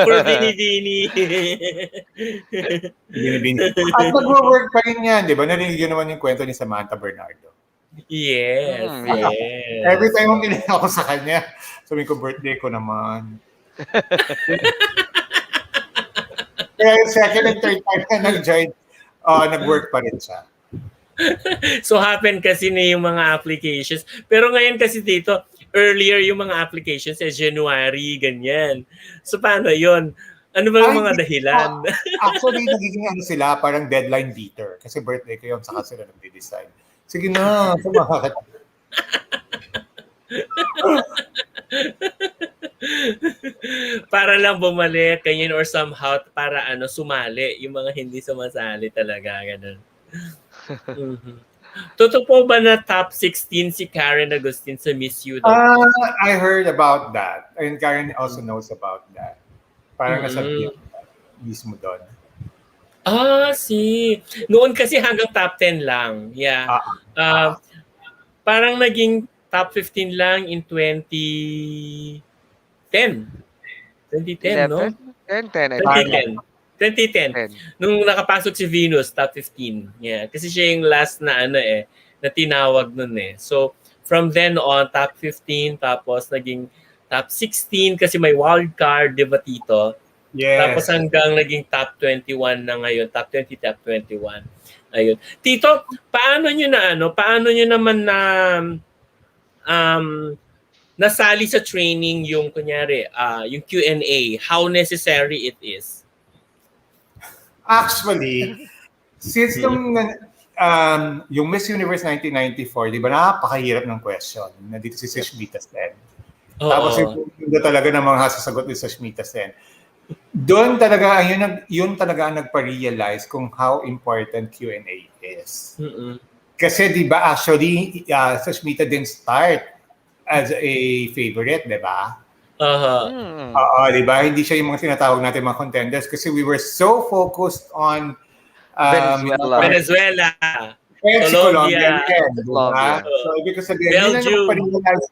For Bini-Bini. At nag-work pa rin yan, di ba? Narinig yun naman yung kwento ni Samantha Bernardo. Yes. Every time ang ginagawa ako sa kanya, sabihin ko, birthday ko naman. Kaya yung second and third time na nag-join, nag-work pa rin siya. So happen kasi na yung mga applications. Pero ngayon kasi dito, earlier yung mga applications January, ganyan. So paano yun? Ano ba yung mga dahilan? Actually, nagiging sila, parang deadline beater. Kasi birthday ko yun, saka sila nag-decide. Sige na, sumakit. Para lang bumalik ganyan or somehow para sumali yung mga hindi sumasali talaga ganun. Totoo po ba na top 16 si Karen Agustin sa Miss U? I heard about that. And Karen also knows about that. Parang nasabi mismo doon. Noon kasi hanggang top 10 lang. Yeah. Parang naging top 15 lang in 2010. 2010, no? 2010. Nung nakapasok si Venus, top 15. Yeah. Kasi siya yung last na na tinawag nun eh. So, from then on, top 15, tapos naging top 16 kasi may wild card, di ba, Tito? Yes. Tapos hanggang naging top 21 na ngayon, top 20, top 21. Ayun. Tito, paano nyo naman na nasali sa training yung kunyari yung Q&A, how necessary it is? Actually, since yung Miss Universe 1994, di ba napakahirap ng question. Nandito si Sushmita Sen. Tapos Oo. yung talaga ng mga sasagot ni Sushmita Sen. Doon talaga, yun talaga ang nagpa-realize kung how important Q&A is. Mm-mm. Kasi di ba actually, Sushmita didn't start as a favorite, di ba? Aha. Oo, di ba? Hindi siya yung mga tinatawag natin mga contenders kasi we were so focused on Venezuela. Venezuela. si Colombia Colombia. rin, di ba? Colombia. So, ibig ko sabihin, yun ang Belgium. nagpa-realize.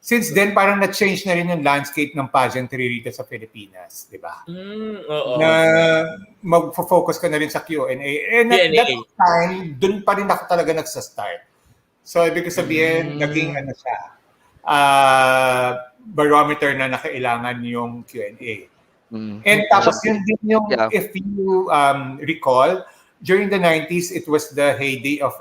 Since then, parang na-change na rin yung landscape ng pageantry rito sa Pilipinas, di ba? Oo. Na mag-focus ka na rin sa Q&A. And at Q&A. that time, dun pa rin ako talaga nagsa-start. So, ibig ko sabihin, naging ano siya, barometer na nakailangan yung Q&A. And tapos yun din yung, if you recall, during the 90s, it was the heyday of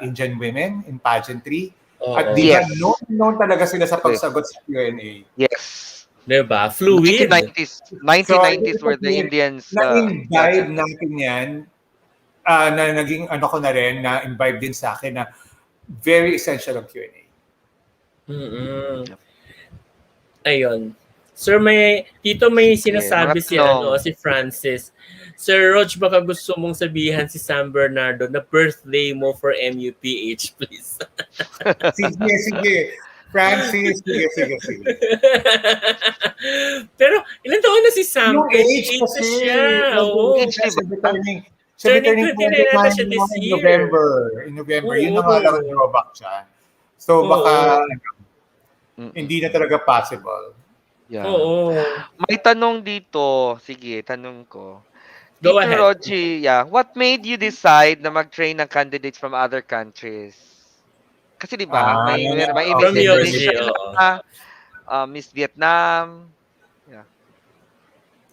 Indian women in pageantry. At di ba, known talaga sila sa pagsagot sa Q&A. Yes. Diba? Fluid. 1990s were the Indians. Na-imbibe natin yan, na naging ano ko na rin, na-imbibe din sa akin na very essential ang Q&A. Ayun. Sir, Tito may sinasabi si Francis. Sir Rog, baka gusto mong sabihan si San Bernardo na birthday mo for MUPH, please. Sige. Francis, sige. Pero ilan taon na si Sam? Yung age kasi. Siya. Oo. Siya returning 29 na siya this in year. November. Yun ang halagang drawback siya. So baka hindi na talaga possible. Yeah. Oo. May tanong dito. Sige, tanong ko. Go Tito ahead. Roji, what made you decide na mag-train ng candidates from other countries? Kasi di ba, may Miss Indonesia na, Miss Vietnam. Yeah.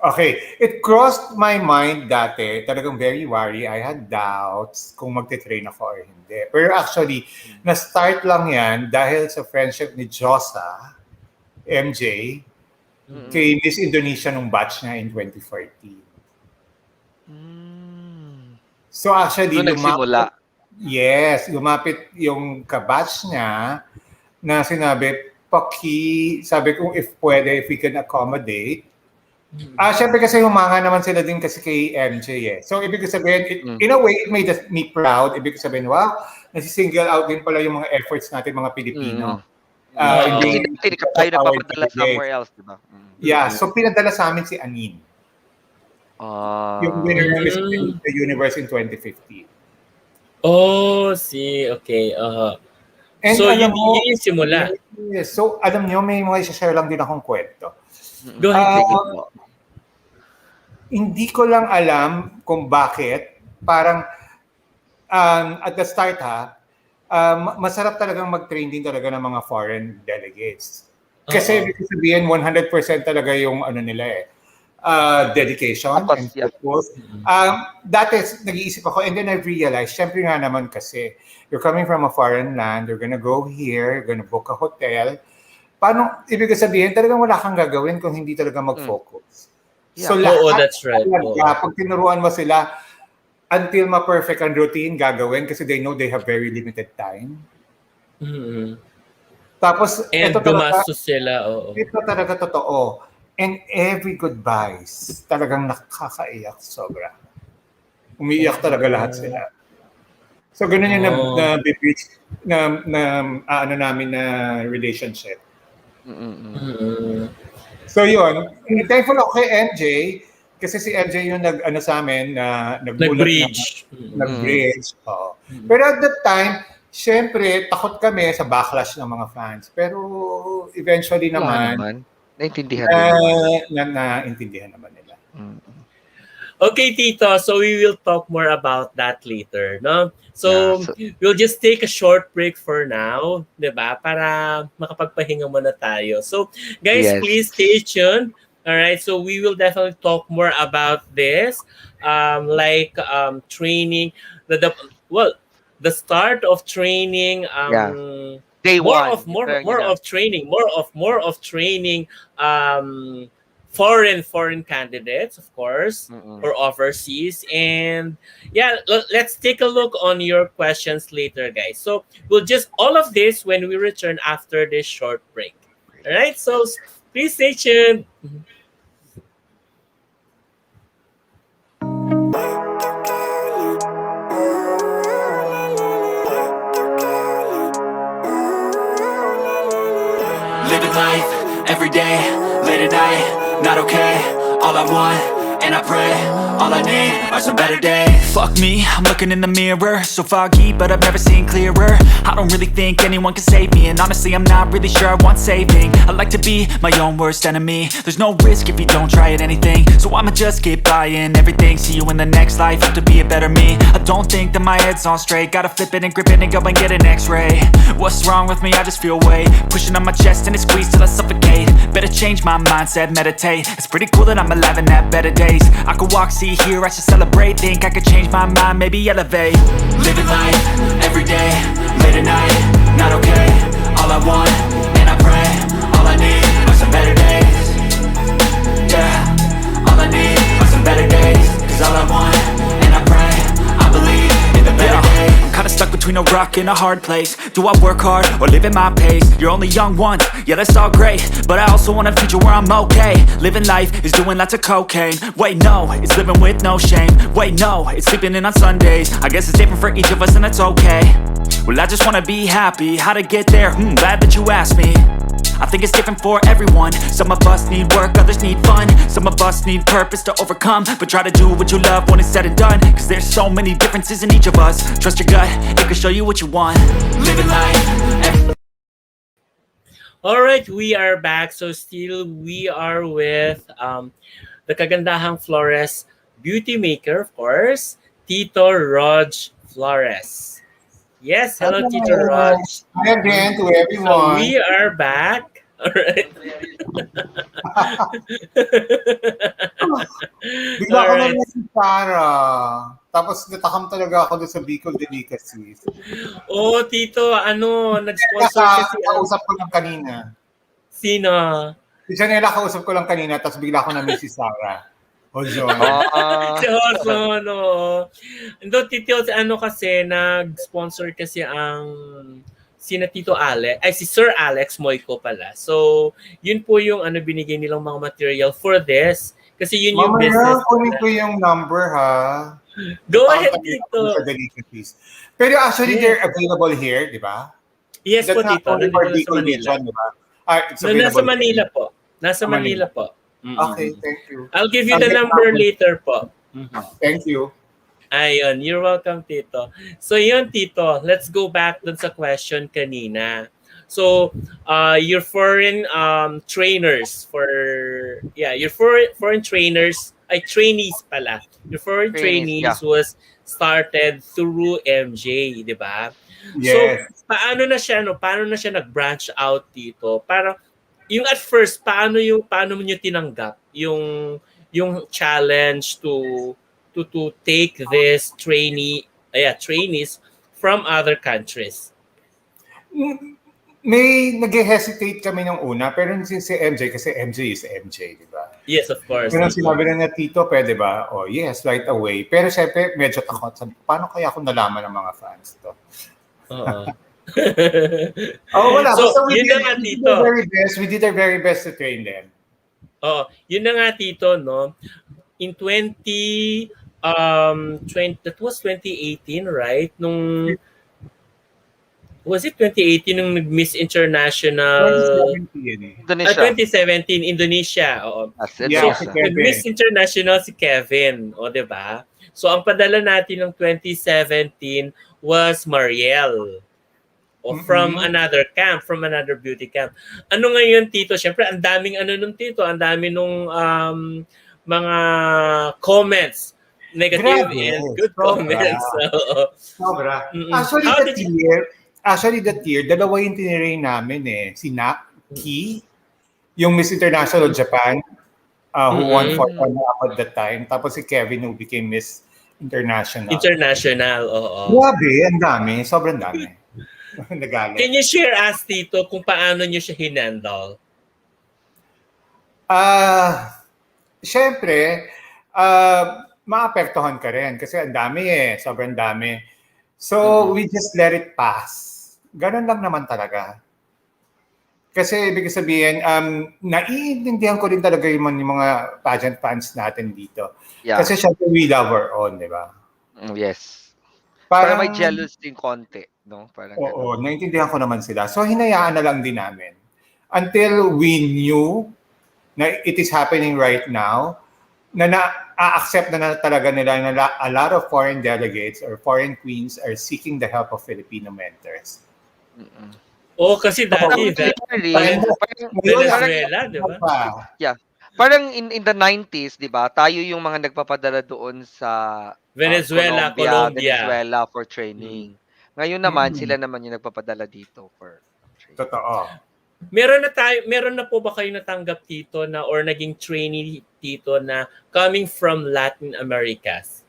Okay, it crossed my mind dati, talagang very worry. I had doubts kung magte-train ako or hindi. Pero actually, na-start lang yan dahil sa friendship ni Josa, MJ, kay Miss Indonesia nung batch niya in 2014. So actually, lumapit yung kabatch niya na sinabi, sabi ko if pwede, if we can accommodate. Siyempre kasi humanga naman sila din kasi kay MJ eh. So ibig sabihin, in a way, it made me proud. Ibig sabihin, wow, nasi-single out din pala yung mga efforts natin mga Pilipino. Hindi tayo nagpapadala somewhere else, di ba? Yeah, so pinadala sa amin si Anin. Yung winner ng Miss Universe in 2015. Okay. And so, yun yung simula. Yes. So, alam nyo, may mga share lang din akong kwento. Go ahead. Hindi ko lang alam kung bakit. Parang, at the start masarap talagang mag-train din talaga ng mga foreign delegates. Kasi, ibig sabihin, 100% talaga yung ano nila dedication and focus. Dati, nag-iisip ako, and then I realized, syempre nga naman kasi, you're coming from a foreign land, you're gonna go here, you're gonna book a hotel. Paano, ibig sabihin, talagang wala kang gagawin kung hindi talaga mag-focus. So, that's right. Pag tinuruan mo sila, until ma-perfect ang routine, gagawin kasi they know they have very limited time. Tapos, and gumastos sila. Ito talaga totoo. And every goodbyes, talagang nakakaiyak sobra. Umiiyak talaga lahat sila. So, ganun yung na-breach ano namin na relationship. So, yun. Thankful ako kay MJ kasi si MJ yung nag-ano sa amin na nag-bridge. Nag-bridge. Pero at that time, syempre, takot kami sa backlash ng mga fans. Pero eventually naman, naintindihan naman nila. Okay, Tito. So we will talk more about that later, no? So we'll just take a short break for now, 'di ba? Para makapagpahinga muna tayo. So guys, please stay tuned. All right? So we will definitely talk more about this training the start of training Day more one. of training foreign candidates, of course, Mm-mm. or overseas. And yeah, let's take a look on your questions later, guys. So we'll just all of this when we return after this short break. All right, so please stay tuned. Living life, every day, late at night, not okay. All I want, and I pray, all I need are some better days. Fuck me, I'm looking in the mirror, so foggy, but I've never seen clearer. I don't really think anyone can save me, and honestly I'm not really sure I want saving. I like to be my own worst enemy. There's no risk if you don't try at anything, so I'ma just keep buying everything. See you in the next life, have to be a better me. I don't think that my head's on straight, gotta flip it and grip it and go and get an x-ray. What's wrong with me? I just feel weight pushing on my chest and it squeezes till I suffocate. Better change my mindset, meditate. It's pretty cool that I'm alive and have better days. I could walk, see, hear, I should celebrate. Think I could change my mind, maybe elevate. Living life, every day, late at night, not okay. All I want, and I pray, all I need are some better days. Yeah, all I need are some better days. Cause all I want, and I pray, I believe in the better days. I'm kinda stuck between a rock and a hard place. Do I work hard or live at my pace? You're only young once, yeah that's all great, but I also want a future where I'm okay. Living life is doing lots of cocaine. Wait no, it's living with no shame. Wait no, it's sleeping in on Sundays. I guess it's different for each of us and that's okay. Well I just wanna be happy, how to get there? Glad that you asked me. I think it's different for everyone. Some of us need work, others need fun. Some of us need purpose to overcome. But try to do what you love when it's said and done. Cause there's so many differences in each of us. Trust your gut, it can show you what you want. Living life. All right, we are back. So still we are with the Kagandahang Flores beauty maker, of course, Tito Rog Flores. Yes, hello, Tito Rog. Hi again to So everyone. we are back. All right. Bigla All ko right. na si Sarah. Tapos natakam talaga ako doon sa Bicol Delicacies. Oh, Tito, ano, nag-sponsor kasi Kausap ko lang kanina. sino? Si Janela kausap ko lang kanina, tapos bigla ko na-miss si Sarah. Ozone. Si Hoson, no. Ando, Tito, ano kasi, nag-sponsor kasi ang sina Tito Alex, ay si Sir Alex Moico pala. So, yun po yung ano binigay nilang mga material for this. Kasi yun yung business. Mamaya, kunin ko yung number, ha? Go ahead, Contact Tito. ko sa Delicacies. Pero actually, they're available here, di ba? Yes po, That's not Tito. only Nandito for na sa Bicol Manila. region, di ba? It's No, available nasa Manila here. po. Nasa Manila po. Okay, thank you. I'll give you the number later po. Thank you. Ayun, you're welcome, Tito. So yun, Tito, let's go back dun sa question kanina. So, your foreign trainers your foreign trainers, ay trainees pala. Your foreign Trainees, trainees was started through MJ, di ba? Yes. So, paano na siya nag-branch out dito? Para yung at first paano mo niyo tinanggap yung challenge to take this trainees from other countries? May nag-hesitate kami nung una, pero since si MJ, kasi MJ is MJ, di ba? Yes, of course. Pero sinabi na Tito, pwede ba? Oh, yes, right away. Pero syempre, medyo takot. Sabi, paano kaya kung nalaman ng mga fans to? Oo. Wala. So, Basta yun na nga, Tito. We did our very best to train them. Oh, yun na nga, Tito, no? In that was 2018, right? Was it 2018 nung nag-Miss International? 2017 Indonesia. 2017, Indonesia. Oo. That's it. Yeah, So, si Kevin. nag-Miss International si Kevin. O, diba? So, ang padala natin ng 2017 was Mariel. O from another camp, from another beauty camp. Ano ngayon, Tito? Siyempre, ang daming nung Tito, ang dami nung mga comments. Negative Grabe. and good Sobra. comments. So, Sobra. Mm-mm. Actually, that year, dalawa yung tinirain namin eh. Si Ki, yung Miss International Japan, who won for at that time. Tapos si Kevin, who became Miss International. International, oo. Grabe, ang dami. Sobrang dami. Nagalit. Can you share us, Tito, kung paano nyo siya hinandle? syempre, maapektuhan ka rin kasi ang dami sobrang dami. So, we just let it pass. Ganun lang naman talaga. Kasi ibig sabihin, naiintindihan ko rin talaga yung mga pageant fans natin dito. Yeah. Kasi syempre, we love our own, di ba? Yes. Parang may Parang, jealous din konti, no? Parang oo, ganun. naiintindihan ko naman sila. So, hinayaan na lang din namin. Until we knew na it is happening right now, na na-accept na talaga nila na a lot of foreign delegates or foreign queens are seeking the help of Filipino mentors. Oo, kasi dati, Parang Venezuela, di ba? yeah. Parang in the 90s, 'di ba? Tayo yung mga nagpapadala doon sa Venezuela, Colombia. Venezuela for training. Ngayon naman sila naman yung nagpapadala dito for training. Totoo. Meron na po ba kayo natanggap dito na or naging trainee dito na coming from Latin Americas?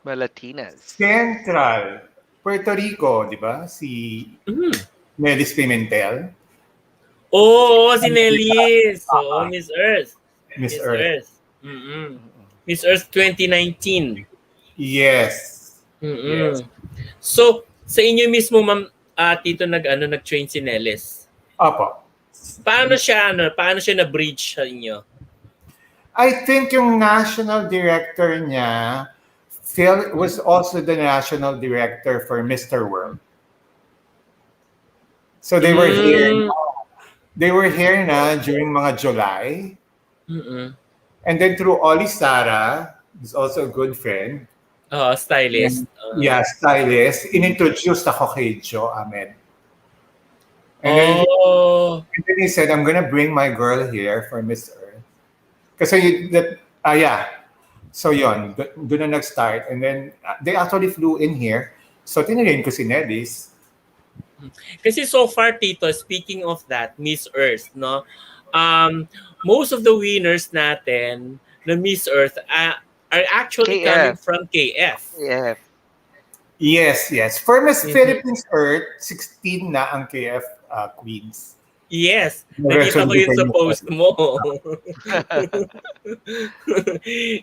Latinas. Central, Puerto Rico, di ba? Si Melis Pimentel. Oo, si Nelis. Oo, Miss Earth. Miss Earth. Miss Earth 2019. Yes. Yes. So, sa inyo mismo, ma'am, Tito, nag-train si Nelis. Opo. Paano siya na-bridge sa inyo? I think yung national director niya, Phil, was also the national director for Mr. World. So they were here. They were here na during mga July. And then through Oli Sara, who's also a good friend. Stylist. Yeah, stylist. Inintroduced ako kay Joe Ahmed. And then he said, I'm gonna bring my girl here for Miss Earth. Kasi So yon, doon na nag-start. And then they actually flew in here. So tinirain ko si Nedis. Kasi so far, Tito, speaking of that, Miss Earth, no? Most of the winners natin na Miss Earth are actually coming from KF. Yeah. Yes. For Miss Philippines Earth, 16 na ang KF queens. Yes. Nakita ko yun sa post mo.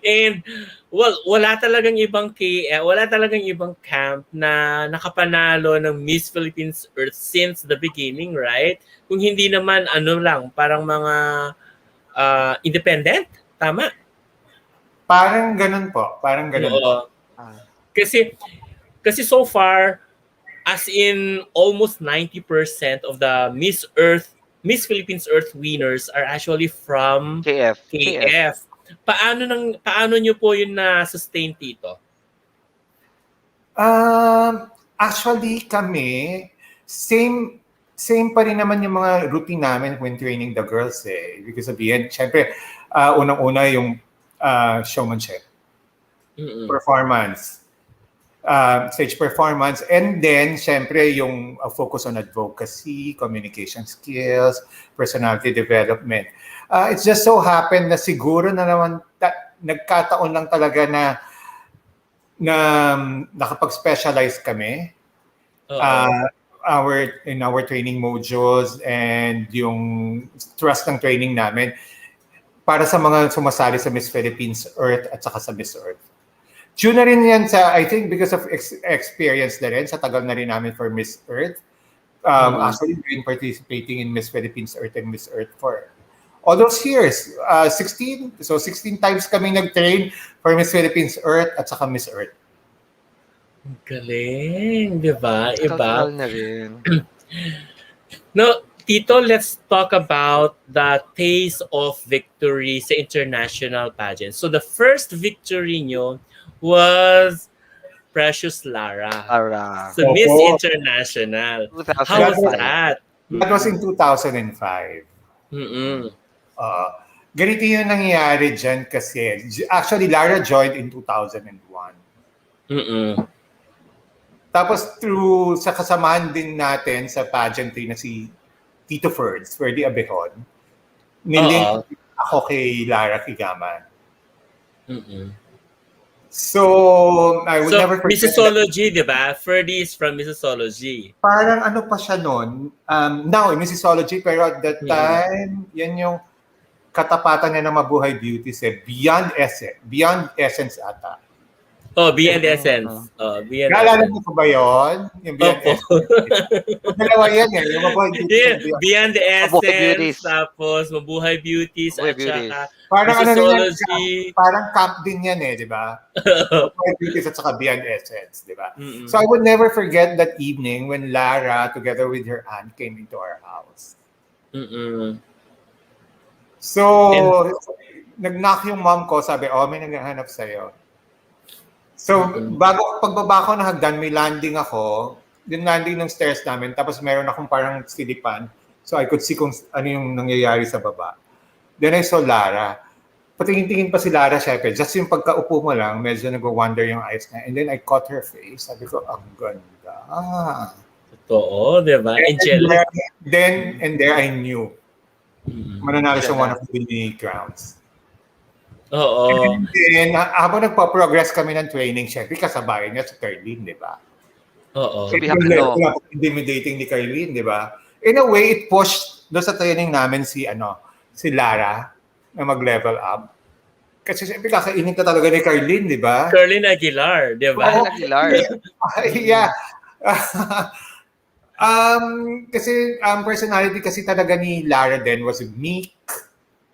And, wala talagang ibang camp na nakapanalo ng Miss Philippines Earth since the beginning, right? Kung hindi naman, parang mga independent? Tama? Parang ganun po. Po. Kasi so far, as in almost 90% of the Miss Philippines Earth winners are actually from KF. Paano nyo po yun na-sustain, Tito? Actually, kami, same pa rin naman yung mga routine namin when training the girls eh. Because sabihin, syempre, unang-una yung showmanship, performance, stage performance, and then, syempre, yung focus on advocacy, communication skills, personality development. It just so happened na siguro na naman, nagkataon lang talaga na nakapag-specialize kami. In our training modules and yung trust ng training namin para sa mga sumasali sa Miss Philippines Earth at saka sa Miss Earth. Due na rin yan sa, I think because of experience na rin, sa tagal na rin namin for Miss Earth. Actually, we've been participating in Miss Philippines Earth and Miss Earth for all those years. 16 times kami nag-train for Miss Philippines Earth at saka Miss Earth. Galing, di ba? Iba. Na rin. No, Tito, let's talk about the taste of victory sa international pageant. So the first victory nyo was Precious Lara. So Miss International. How was that? That was in 2005. Ganito yung nangyayari dyan kasi, actually, Lara joined in 2001. Tapos sa kasamahan din natin sa pageantry na si Tito Ferdy Abejón, nilink ako kay Lara Kigaman. So, I would never forget. Mississology, di ba? Ferdy is from Mississology. Parang ano pa siya nun. Now, Mississology, pero at that time, yan yung katapatan niya ng Mabuhay Beauties Beyond Essence ata. Oh, Beyond Essence. Oh, Beyond Naalala Essence. mo ko ba yun? Yung Beyond Opo. Essence. Dalawa yan eh. Yung Mabuhay Beauties Yeah, and Beyond. Beyond the Mabuhay Essence, Beauties. tapos Mabuhay Beauties, Mabuhay at Beauties. saka Parang ano rin yan, Missology. parang camp din yan eh, di ba? Mabuhay Beauties at saka Beyond Essence, di ba? Mm-mm. So I would never forget that evening when Lara, together with her aunt, came into our house. Mm-mm. So, nag-knock yung mom ko, sabi, may naghahanap sa'yo. So, pagbaba ko ng hagdan, may landing ako. Yung landing ng stairs namin, tapos meron akong parang silipan. So, I could see kung ano yung nangyayari sa baba. Then I saw Lara. Patingin-tingin pa si Lara, syempre. Just yung pagkaupo mo lang, medyo nag-wonder yung eyes niya. And then I caught her face. Sabi ko, ang ganda. Totoo, di ba? Angelic. Then, and there I knew. Mananalo siya one of the winning crowns. Oo. And then, habang nagpa-progress kami ng training, syempre kasabayan niya si Carlene, di ba? Oo. So, we have to know. Intimidating ni Carlene, di ba? In a way, it pushed doon sa training namin si Lara na mag-level up. Kasi syempre kakainin ka talaga ni Carlene, di ba? Carlene Aguilar, di ba? Rodin Gilbert. Yeah. Kasi personality kasi talaga ni Lara din was meek,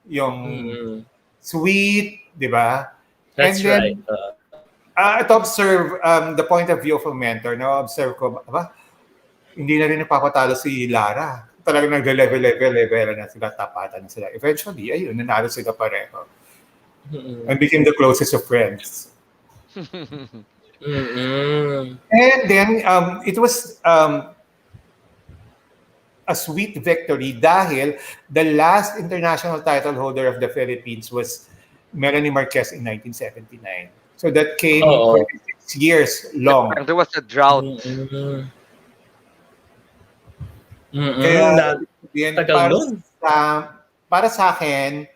yung sweet, di ba? That's And then, right. to observe the point of view of a mentor, na-observe ko, hindi na rin napapatalo si Lara. Talagang nag-level na sila, tapatan na sila. Eventually, ayun, nanalo sila pareho. And became the closest of friends. And then, it was a sweet victory dahil the last international title holder of the Philippines was Melanie Marquez in 1979. So that came 26 years long. There was a drought. Kaya, Tagal nun. para sa akin,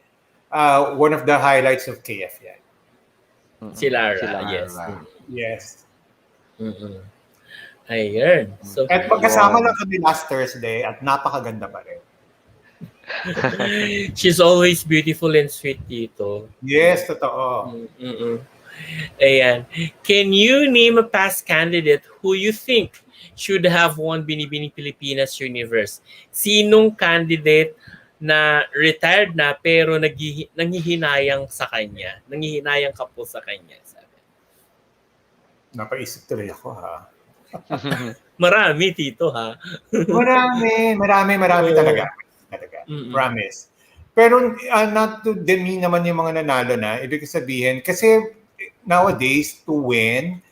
one of the highlights of KF yan. Si Lara, Si Lara. yes. Yes. Ayun. So, At magkasama lang kami last Thursday at napakaganda pa rin. she's always beautiful and sweet dito. Yes, totoo. Ayan. Can you name a past candidate who you think should have won Binibining Pilipinas Universe? Sinong candidate na retired na pero nanghihinayang sa kanya? Nanghihinayang ka po sa kanya, sabi. Napaisip tuloy ako, ha? Marami, Tito, ha? Marami talaga. Promise. Pero not to demean naman yung mga nanalo na. Ibig sabihin, kasi nowadays, to win,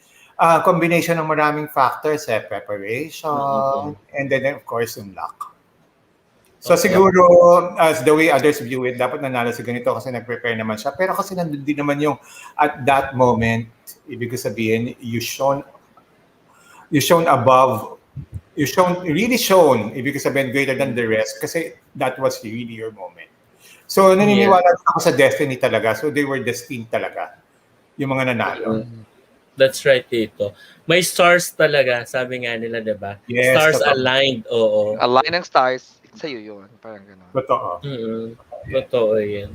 combination ng maraming factors, preparation, and then of course, yung luck. So siguro, as the way others view it, dapat nanalo si ganito kasi nag-prepare naman siya. Pero kasi nandun din naman yung at that moment, ibig sabihin, you shown above, really shown, ibig sabihin greater than the rest kasi that was really your moment. So naniniwala ako sa destiny talaga. So they were destined talaga, yung mga nanalo. That's right, Tito. May stars talaga, sabi nga nila, diba? Yes, stars totoo. aligned, oo. A line ng stars, sa'yo yun. Parang gano'n. Totoo. Totoo yan.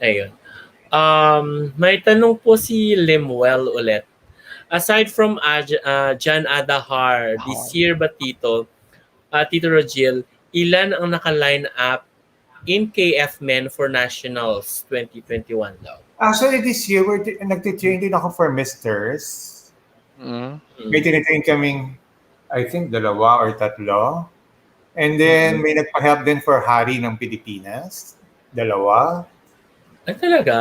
Ayun. May tanong po si Limwell ulit. Aside from Jan Adahar, this year ba, Tito Rogil, ilan ang naka-line up in KF Men for Nationals 2021 daw? Actually, this year, nag-train din ako for Misters. May tinitrain kaming, I think, 2 or 3. And then, may nagpa-help din for Hari ng Pilipinas. 2. Ay, talaga?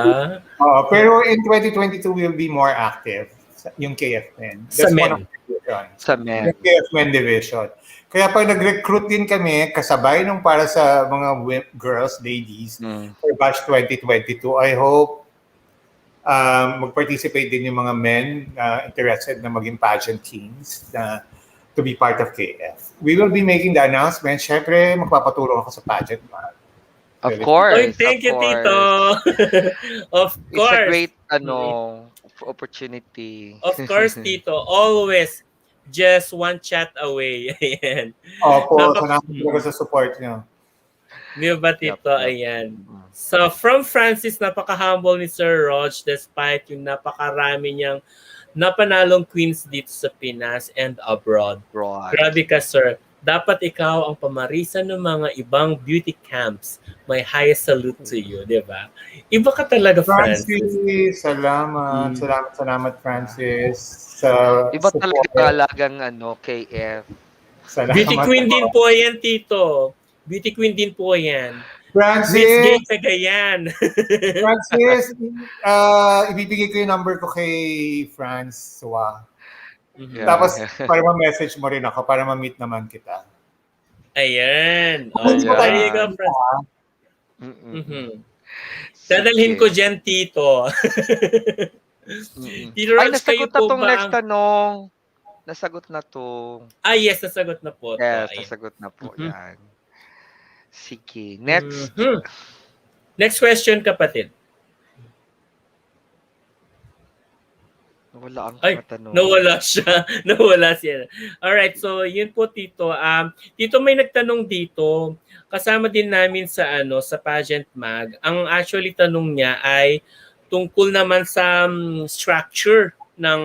Pero in 2022, we'll be more active. Yung KF Men. Sa men. one of the division. Sa men. Yung KF Men division. Kaya pag nag-recruit din kami, kasabay nung para sa mga girls, ladies, for batch 2022, I hope mag-participate din yung mga men interested na maging pageant kings to be part of KF. We will be making the announcement. Siyempre, magpapatulong ako sa pageant. Of course. Oy, thank you, Tito. Of course. It's a great opportunity. Of course, Tito. Always just one chat away. Ayan. Opo, salamat talaga sa support niyo. Di ba, Tito? Yep. Ayan. So, from Francis, napaka-humble ni Sir Rog despite yung napakarami niyang napanalong queens dito sa Pinas and abroad. Broad. Grabe ka, sir. Dapat ikaw ang pamarisan ng mga ibang beauty camps. My highest salute to you, di ba? Iba ka talaga, Francis. Francis, salamat. Salamat, Francis. Sa Iba support. talaga talagang KF. Salamat. Beauty queen din po yan, Tito. Beauty queen din po yan. Miss Gay Francis, Cagayan. Francis, ibibigay ko yung number ko kay Francois. Mhm. Tapos, para ma-message mo rin ako, para ma-meet naman kita. Ayan. Ayan. There you go, Francis. Mhm. Dadalhin ko dyan, Tito. Tito Ay, Rox, kayo nasagot na po tong ba? next tanong. Nasagot na to. Yes, nasagot na po. Yes, Ayan. nasagot na po. Mhm. Yan. Sige. Next. Mhm. Next question, kapatid. Wala ang Ay, katanong. nawala siya. Nawala siya. Alright, so yun po, Tito. Tito, may nagtanong dito. Kasama din namin sa Pageant Mag. Ang actually tanong niya ay tungkol naman sa structure ng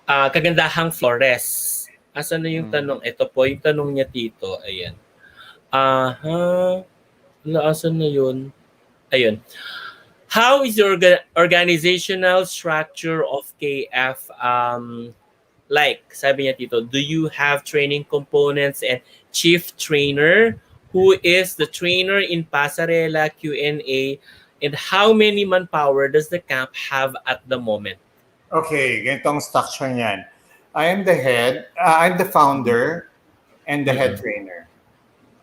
Kagandahang Flores. Asan na yung tanong? Ito po, yung tanong niya, Tito. Ayan. Asan na yun? Ayun. How is the organizational structure of KF like? Sabi niya, Tito, do you have training components and chief trainer? Who is the trainer in Pasarela, Q&A? And how many manpower does the camp have at the moment? Okay, ganito ang structure niyan. I'm the founder and the head trainer.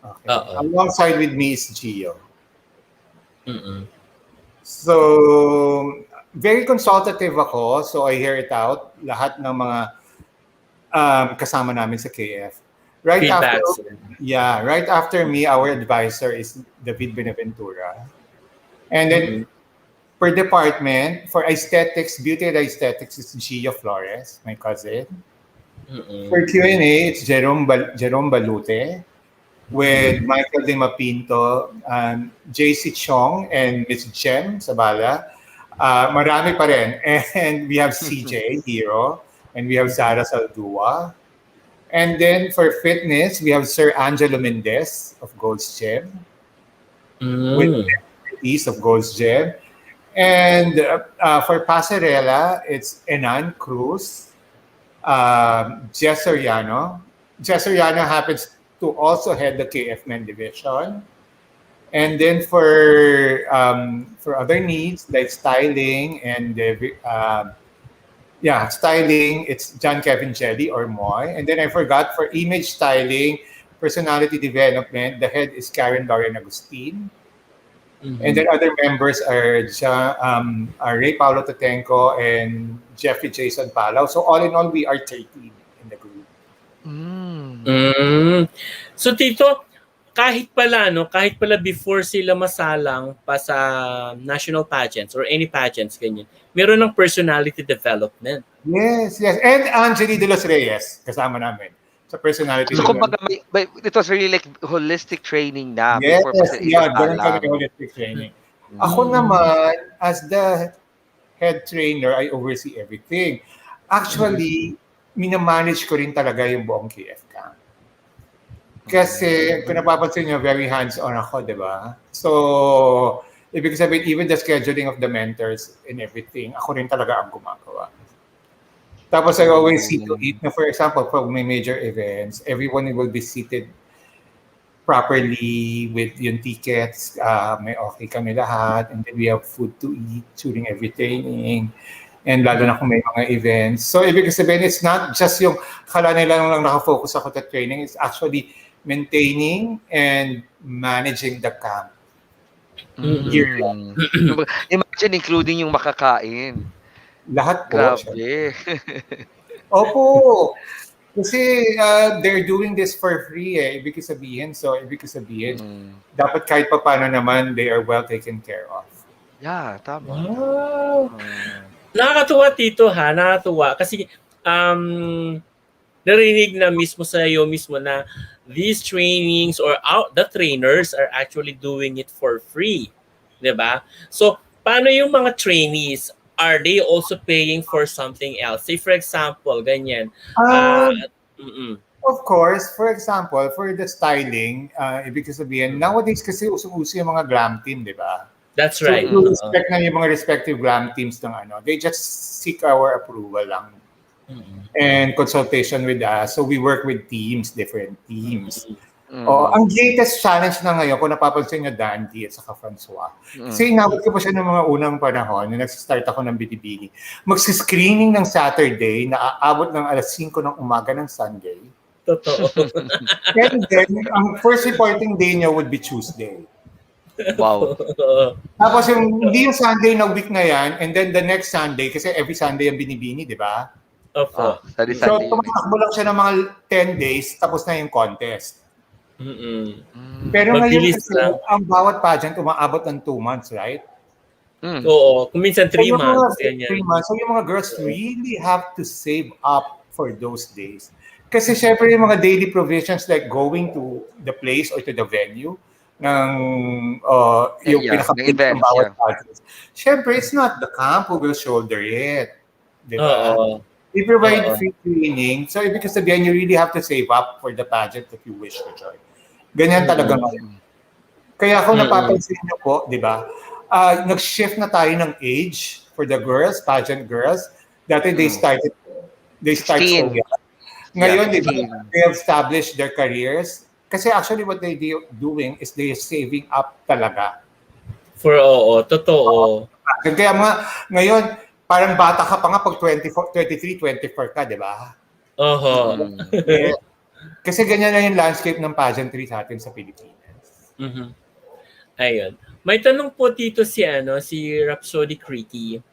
Okay. Alongside with me is Gio. So, very consultative ako. So, I hear it out. Lahat ng mga kasama namin sa KF. Right after me, our advisor is David Benaventura. And then, per department, for aesthetics, beauty and aesthetics, is Gio Flores, my cousin. For Q&A, it's Jerome Balute. With Michael De Mapinto, JC Chong, and Miss Jem Sabala. Marami pa rin. And we have CJ Hero, and we have Zara Saldua. And then for fitness, we have Sir Angelo Mendez of Gold's Gym. With East of Gold's Gym. And for Pasarela, it's Enan Cruz, Jess Soriano. Jess Soriano happens to also head the KF Men division. And then for other needs like styling and styling, it's John Kevin Jelly or Moy. And then I forgot, for image styling, personality development, the head is Karen Lauren Agustin. And then other members are Ray Paulo Tatenko and Jeffrey Jason Palau. So all in all, we are 13 in the group. So Tito, kahit pala before sila masalang pa sa national pageants or any pageants ganyan, meron ng personality development. Yes. And Angeli De Los Reyes, kasama namin sa personality So, development. kumbaga, it was really like holistic training na. Yes, before ganun kami holistic training. Ako naman, as the head trainer, I oversee everything. Actually, minamanage ko rin talaga yung buong KF camp. Kasi, kung napapansin nyo, very hands-on ako, di ba? So, ibig sabihin, even the scheduling of the mentors and everything, ako rin talaga ang gumagawa. Tapos, I always see to it, na for example, pag may major events, everyone will be seated properly with yung tickets, may okay kami lahat, and then we have food to eat during every training. And lalo na kung may mga events. So, ibig sabihin, it's not just yung kala nila lang nakafocus ako sa training. It's actually maintaining and managing the camp. Imagine, including yung makakain. Lahat po. Grabe. Opo. Kasi they're doing this for free Ibig sabihin, dapat kahit pa paano naman, they are well taken care of. Yeah, tama. Wow. Nakakatuwa, Tito, ha? Nakakatuwa. Kasi, narinig na mismo sa iyo mismo na these trainings or the trainers are actually doing it for free. 'Di ba? So, paano yung mga trainees? Are they also paying for something else? Say for example, ganyan. Uh, Mm-mm. of course, for example, for the styling, ibig sabihin, nowadays kasi uso-uso yung mga glam team, di ba? That's So, right. we respect na yung mga respective glam teams ng ano. They just seek our approval lang and consultation with us. So, we work with teams, different teams. Oh, ang latest challenge na ngayon, kung napapansin nyo, Dandy at saka Francois. Kasi inabot ko pa siya ng mga unang panahon, nung nag-start ako ng Bitibini. Magsi-screening ng Saturday, na aabot ng alas 5 ng umaga ng Sunday. Totoo. And then, ang first reporting day niya would be Tuesday. Wow. Tapos hindi yung Sunday na week na yan, and then the next Sunday, kasi every Sunday yung Binibini, di ba? Opo. Sunday, So, Sunday. tumatakbo lang siya ng mga 10 days, tapos na yung contest. Pero Mabilis ngayon kasi, lang. ang bawat pageant umaabot ng 2 months, right? Oo. Kung minsan 3 yung months. mga 3 months, so yung mga girls really have to save up for those days. Kasi syempre yung mga daily provisions like going to the place or to the venue ng yung pinaka-big ng bawat pageant. Syempre, it's not the camp who will shoulder it. Di ba? We provide free training. So, ibig sabihin, you really have to save up for the pageant if you wish to join. Ganyan talaga ngayon. Kaya kung napapansin niyo po, di ba, nag-shift na tayo ng age for the girls, pageant girls. Dati they start so young. Ngayon, di ba, they have established their careers. Kasi actually what they doing is they are saving up talaga. Totoo. Kaya ngayon, parang bata ka pa nga pag 23, 24 ka, di ba? Kasi ganyan na yung landscape ng pageantry sa atin sa Pilipinas. Ayun. May tanong po dito si Rhapsody Creaky.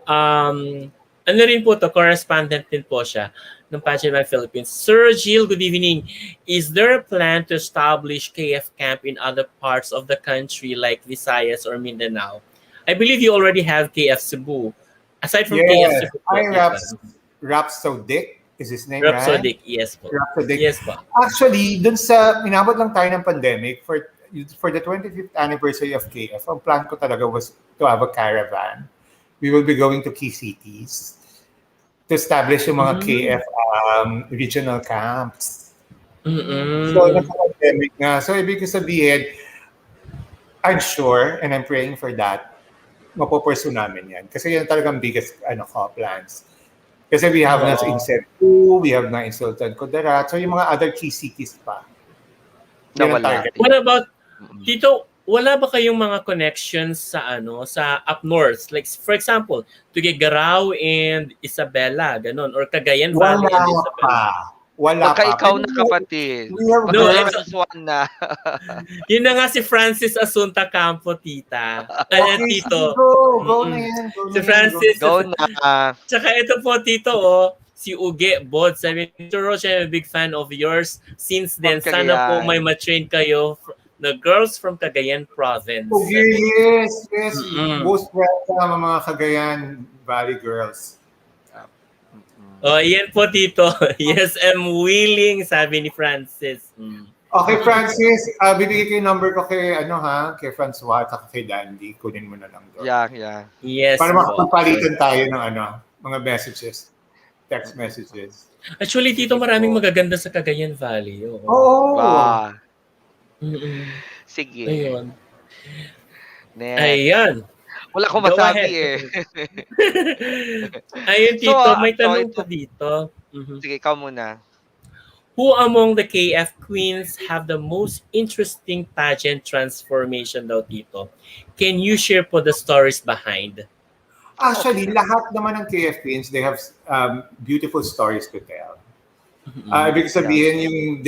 Ano rin po to, correspondent din po siya ng Pageant by Philippines. Sir Jill, good evening. Is there a plan to establish KF camp in other parts of the country like Visayas or Mindanao? I believe you already have KF Cebu. Aside from KF Cebu. Rhapsodic is his name, Rhapsodic, right? yes po. Rhapsodic. Yes po. Actually, dun sa, inabot lang tayo ng pandemic, for the 25th anniversary of KF, ang plan ko talaga was to have a caravan. We will be going to key cities to establish yung mga KF regional camps. So, nasa pandemic nga. So, ibig sabihin, I'm sure, and I'm praying for that, mapupursue namin yan. Kasi yan talagang biggest plans. Kasi we have na in Cebu, we have na in Sultan Kudarat, so yung mga other key cities pa. What about, Tito, wala ba kayong mga connections sa up north? Like, for example, Tuguegarao and Isabela, ganun, or Cagayan Valley and Isabela? Wala Baka pa. ikaw na kapatid. No, one na. Yun na nga si Francis Asunta Campo, tita. Tito. Go na yan. Si Francis. Go na. Tsaka ito po, Tito, si Uge Bod. Sabi ni Tito Roche, I'm a big fan of yours. Since then, sana po may ma-train kayo the girls from Cagayan Province. Yes. Most welcome mga Cagayan Valley girls. Yan po, Tito. Yes, I'm willing, sabi ni Francis. Okay, Francis, bibigay ko yung number ko kay kay Francois at kay Dandy. Kunin mo na lang doon. Yeah. Yes. Para makapagpalitan tayo ng mga messages, text messages. Actually, Tito, maraming magaganda sa Cagayan Valley. Oo. Sige. Ayun. Next. Ayan. Wala akong masabi Ayun, Tito, may tanong po dito. Sige, ikaw muna. Who among the KF queens have the most interesting pageant transformation daw, Tito? Can you share po the stories behind? Actually, lahat naman ng KF queens, they have beautiful stories to tell. Ibig sabihin, yung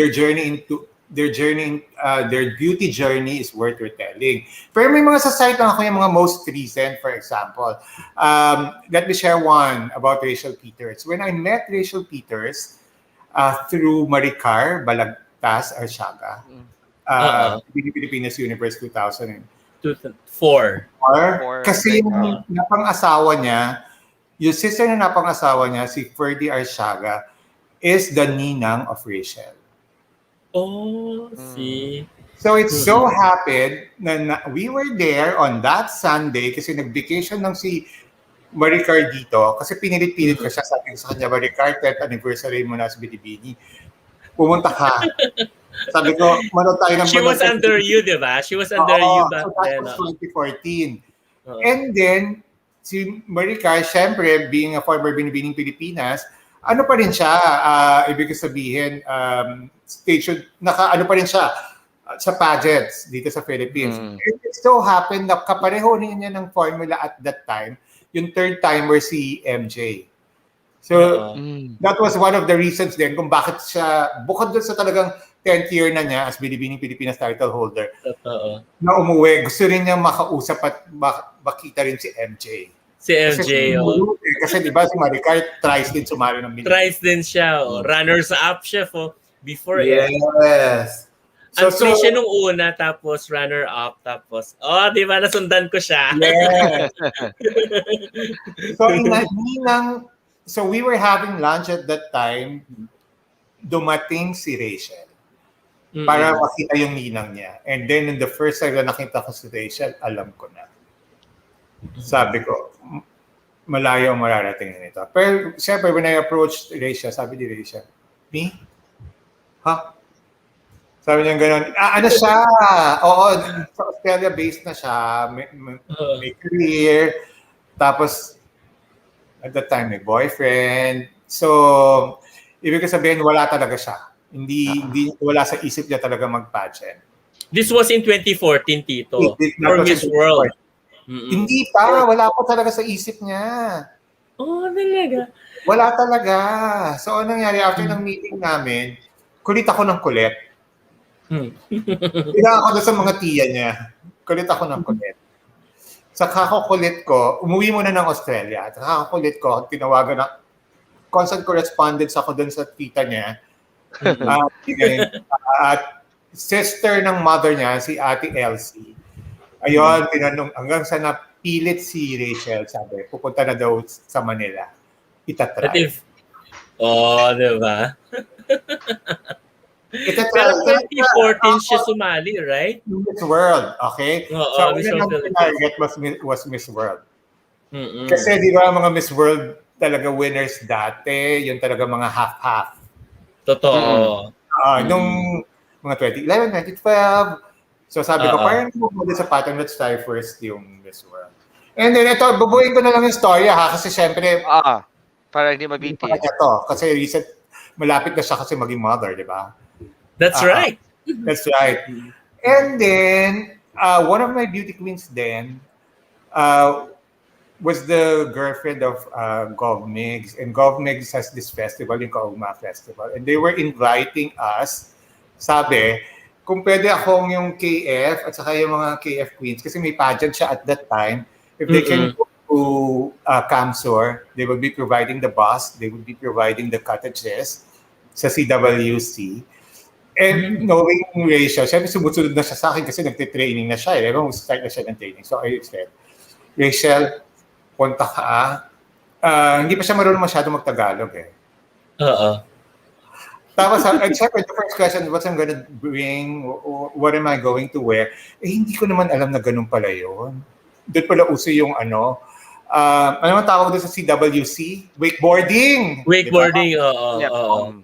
their beauty journey is worth retelling. Pero may mga sa site lang ako yung mga most recent, for example. Let me share one about Rachel Peters. When I met Rachel Peters through Maricar Balagtas Arsiaga, Pilipinas Universe 2004. Kasi yung napang-asawa niya, yung sister na napang-asawa niya, si Ferdy Arsiaga, is the ninang of Rachel. Oh, see. So it so happened na we were there on that Sunday kasi nag-vacation lang si Maricar dito kasi pinilit-pilit ko siya. Sabi ko sa kanya, Maricar, 10th anniversary mo na sa Binibini. Pumunta ka. Sabi ko, manood tayo ng She was under you, di ba? She was under you back so that then. was 2014. And then, si Maricar, syempre, being a former Binibining Pilipinas, ano pa rin siya, ibig sabihin, station, ano pa rin siya, sa pageants dito sa Philippines. It so happened na kapareho niya ng formula at that time, yung third timer si MJ. So, that was one of the reasons din kung bakit siya, bukod doon sa talagang 10th year na niya as Binibining Pilipinas title holder, na umuwi, gusto rin niya makausap at makita rin si MJ. Si MJ, Kasi di ba si Maricar, thrice din sumali ng Binibining. Thrice din siya, runners-up siya before. Yes. So siya nung una, tapos runner-up, tapos, di ba, nasundan ko siya. Yes. So we were having lunch at that time, dumating si Rachel para makita yung ninang niya. And then, in the first time na nakita ko si Rachel, alam ko na. Sabi ko, malayo ang mararating na nito. Pero, siyempre, when I approached Rachel, sabi ni Rachel, me? Ha? Sabi niya gano'n, ano siya? Oo, sa Australia-based na siya. May career. Tapos, at that time, may boyfriend. So, ibig sabihin, wala talaga siya. Hindi wala sa isip niya talaga mag-pageant. This was in 2014, Tito. For Miss World. Hindi pa. Wala pa talaga sa isip niya. Oh, talaga? Wala talaga. So, anong nangyari? After ng meeting namin, kulit ako ng kulit. Kailangan ako doon sa mga tiya niya. Kulit ako ng kulit. Sa kakukulit ko, umuwi muna ng Australia. Sa kakukulit ko, tinawagan na, constant correspondence ako doon sa tita niya. At sister ng mother niya, si Ate Elsie. Ayun, tinanong, hanggang sa napilit si Rachel, sabi, pupunta na daw sa Manila. Itatry. Di ba? Pero 2014 siya sumali, right? Miss World, okay? So, Miss una World ng target was Miss World. Kasi di ba mga Miss World talaga winners dati, yung talaga mga half-half. Totoo. Nung mga 2011, 2012, so sabi ko, parang bumuli sa pattern, let's try first yung Miss World. And then ito, bubuin ko na lang yung storya ha, kasi syempre, para hindi mabiti. Kasi recent, malapit na siya kasi maging mother, di ba? That's right. That's right. And then, one of my beauty queens then was the girlfriend of Gov Migs. And Gov Migs has this festival, yung Kaugma Festival. And they were inviting us, sabi, kung pwede akong yung KF at saka yung mga KF queens, kasi may pageant siya at that time, if they can go to Camsor, they will be providing the bus, they will be providing the cottages sa CWC. And knowing Rachel, syempre sumusunod na siya sa akin kasi nagte-training na siya. Start na siya ng training. So I said, Rachel, punta ka. Hindi pa siya marunong masyado mag-Tagalog eh. Tapos, syempre, the first question, what I'm gonna bring, what am I going to wear? Hindi ko naman alam na ganun pala yun. Doon pala uso yung ano ang tawag doon sa CWC? Wakeboarding! Wakeboarding, diba?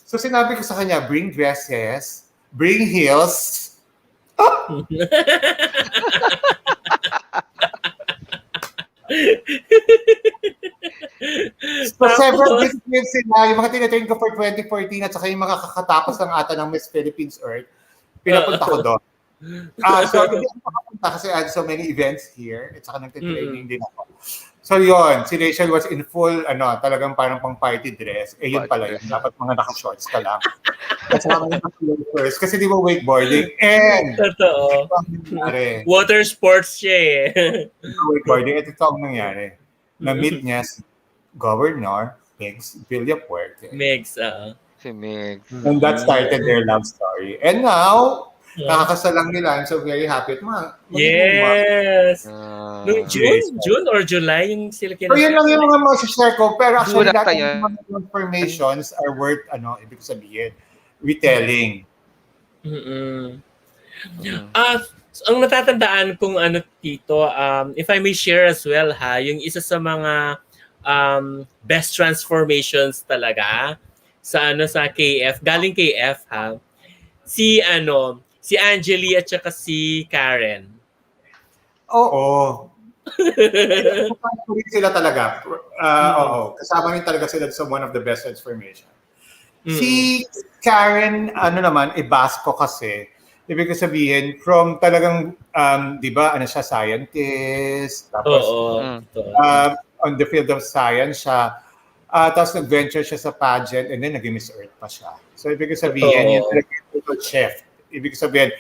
So sinabi ko sa kanya, bring dresses, bring heels. So several disciplines sila, yung mga tinatrain ko for 2014 at saka yung mga kakatapos ng ata ng Miss Philippines Earth, pinapunta ko doon. So hindi ako makapunta kasi I had so many events here at saka nagtitraining din ako. So yun, si Rachel was in full, talagang parang pang party dress. Yun pala yun. Dapat mga naka-shorts ka lang. At saka mga naka-shorts. Kasi di ba wakeboarding? And, totoo. Water sports siya eh. Wakeboarding. Ito ang nangyari. Na-meet niya si Governor Migs Villapuerte. Migs, Si Migs. And that started their love story. And now, nakakasalang nila. I'm so very happy. Yes! Noong July. June or July yung sila So yun lang yung mga share ko. Pero actually, Sulat lahat tayo. ng mga informations are worth, ibig sabihin, retelling. Mm-mm. Ang natatandaan kong Tito, if I may share as well yung isa sa mga best transformations talaga sa KF, galing KF si Angeli at saka si Karen. Oo. Sila talaga. Oo. Kasama rin talaga sila sa one of the best transformation. Si Karen, Basco kasi, ibig sabihin, from talagang, di ba, siya, scientist, tapos, on the field of science siya, tapos nag-venture siya sa pageant, and then naging Miss Earth pa siya. So, ibig sabihin, yun talaga yung total shift. Ibig sabihin,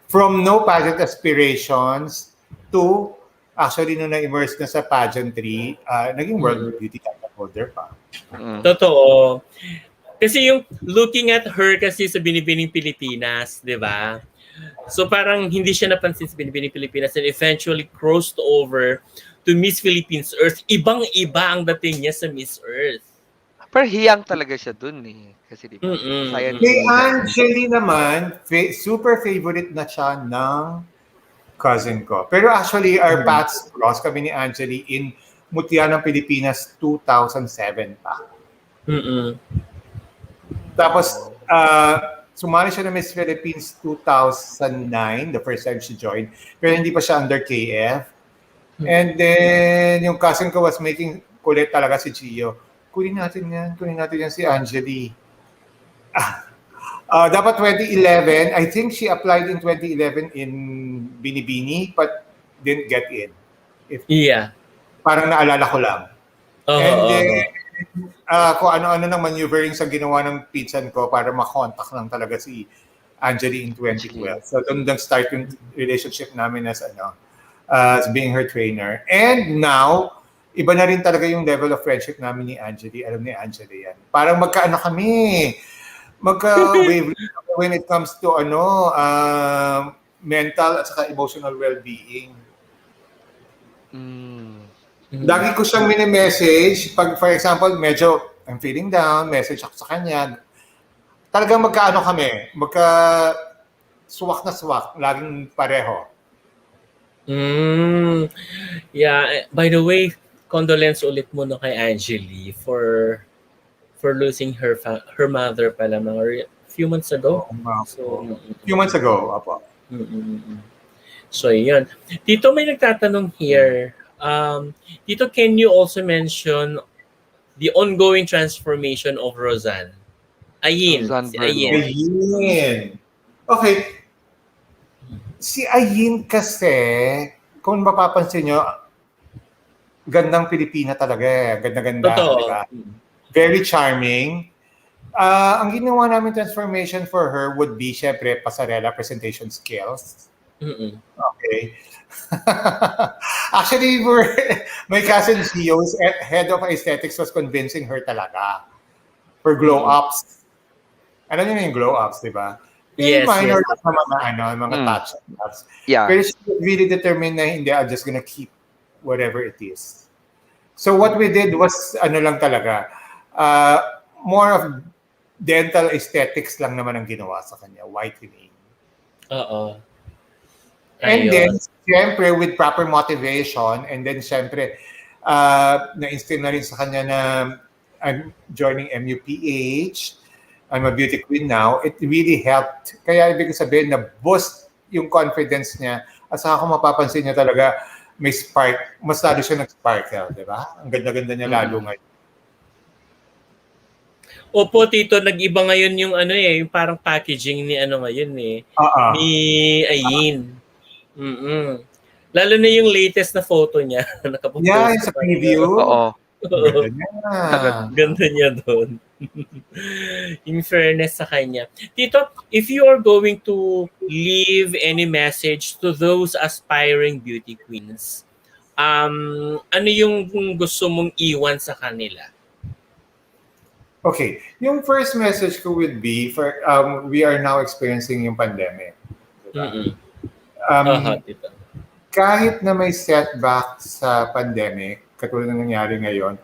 from no pageant aspirations to, actually, nung na-immerse na sa pageantry, naging world beauty title holder pa. Totoo. Kasi yung looking at her kasi sa Binibining Pilipinas, di ba? So parang hindi siya napansin sa Binibining Pilipinas and eventually crossed over to Miss Philippines Earth. Ibang-iba ang dating niya sa Miss Earth. Pero hiyang talaga siya dun eh. Kasi di ba? Kay Angeli naman, super favorite na siya ng cousin ko. Pero actually, our paths cross kami ni Angeli in Mutya ng Pilipinas 2007 pa. Tapos, sumali siya na Miss Philippines 2009, the first time she joined. Pero hindi pa siya under KF. And then, yung cousin ko was making kulit talaga si Gio. Kunin natin yan si Angeli. Dapat 2011, I think she applied in 2011 in Binibini, but didn't get in. Parang naalala ko lang. And then, kung ano-ano ng maneuvering sa ginawa ng pinsan ko para makontak lang talaga si Angeli in 2012. So doon start yung relationship namin as being her trainer. And now, iba na rin talaga yung level of friendship namin ni Angeli. Alam ni Angeli yan. Parang magkaano kami. Magka-wavelength when it comes to mental at saka emotional well-being. Lagi ko siyang mini-message. Pag, for example, medyo I'm feeling down, message ako sa kanya. Talagang magkaano kami. Suwak na suwak. Laging pareho. Yeah. By the way, condolence ulit muna kay Angeli for losing her mother pala mga few months ago. Few months ago, apo. So, yun. Tito, may nagtatanong here. Tito, can you also mention the ongoing transformation of Roseanne? Ayin. Si Ayin. Okay. Si Ayin kasi, kung mapapansin nyo, gandang Pilipina talaga eh. Ganda-ganda. Diba? Very charming. Ang ginawa namin transformation for her would be, syempre, pasarela presentation skills. Okay. Actually, my cousin Gio's head of aesthetics was convincing her talaga for glow-ups. Alam niyo yung glow-ups, di ba? Yes, minor na mga touch-ups. Yeah. Pero she was really determined na hindi, I'm just gonna keep whatever it is. So what we did was, lang talaga, more of dental aesthetics lang naman ang ginawa sa kanya, whitening. And then, siyempre, with proper motivation, and then, siyempre, na-instill na rin sa kanya na I'm joining MUPH, I'm a beauty queen now, it really helped. Kaya ibig sabihin na boost yung confidence niya. At saka kung mapapansin niya talaga, may spark, mas lalo siya nag-sparkle, di ba? Ang ganda-ganda niya lalo ngayon. Opo, Tito, nag-iba ngayon yung yung parang packaging ni ngayon ni Ayin. Lalo na yung latest na photo niya. Nakapost sa preview. Oo. Ganda niya doon. In fairness sa kanya. Tito, if you are going to leave any message to those aspiring beauty queens, ano yung gusto mong iwan sa kanila? Okay. Yung first message ko would be, we are now experiencing yung pandemic. Diba? kahit na may setback sa pandemic, katulad ng nangyari ngayon,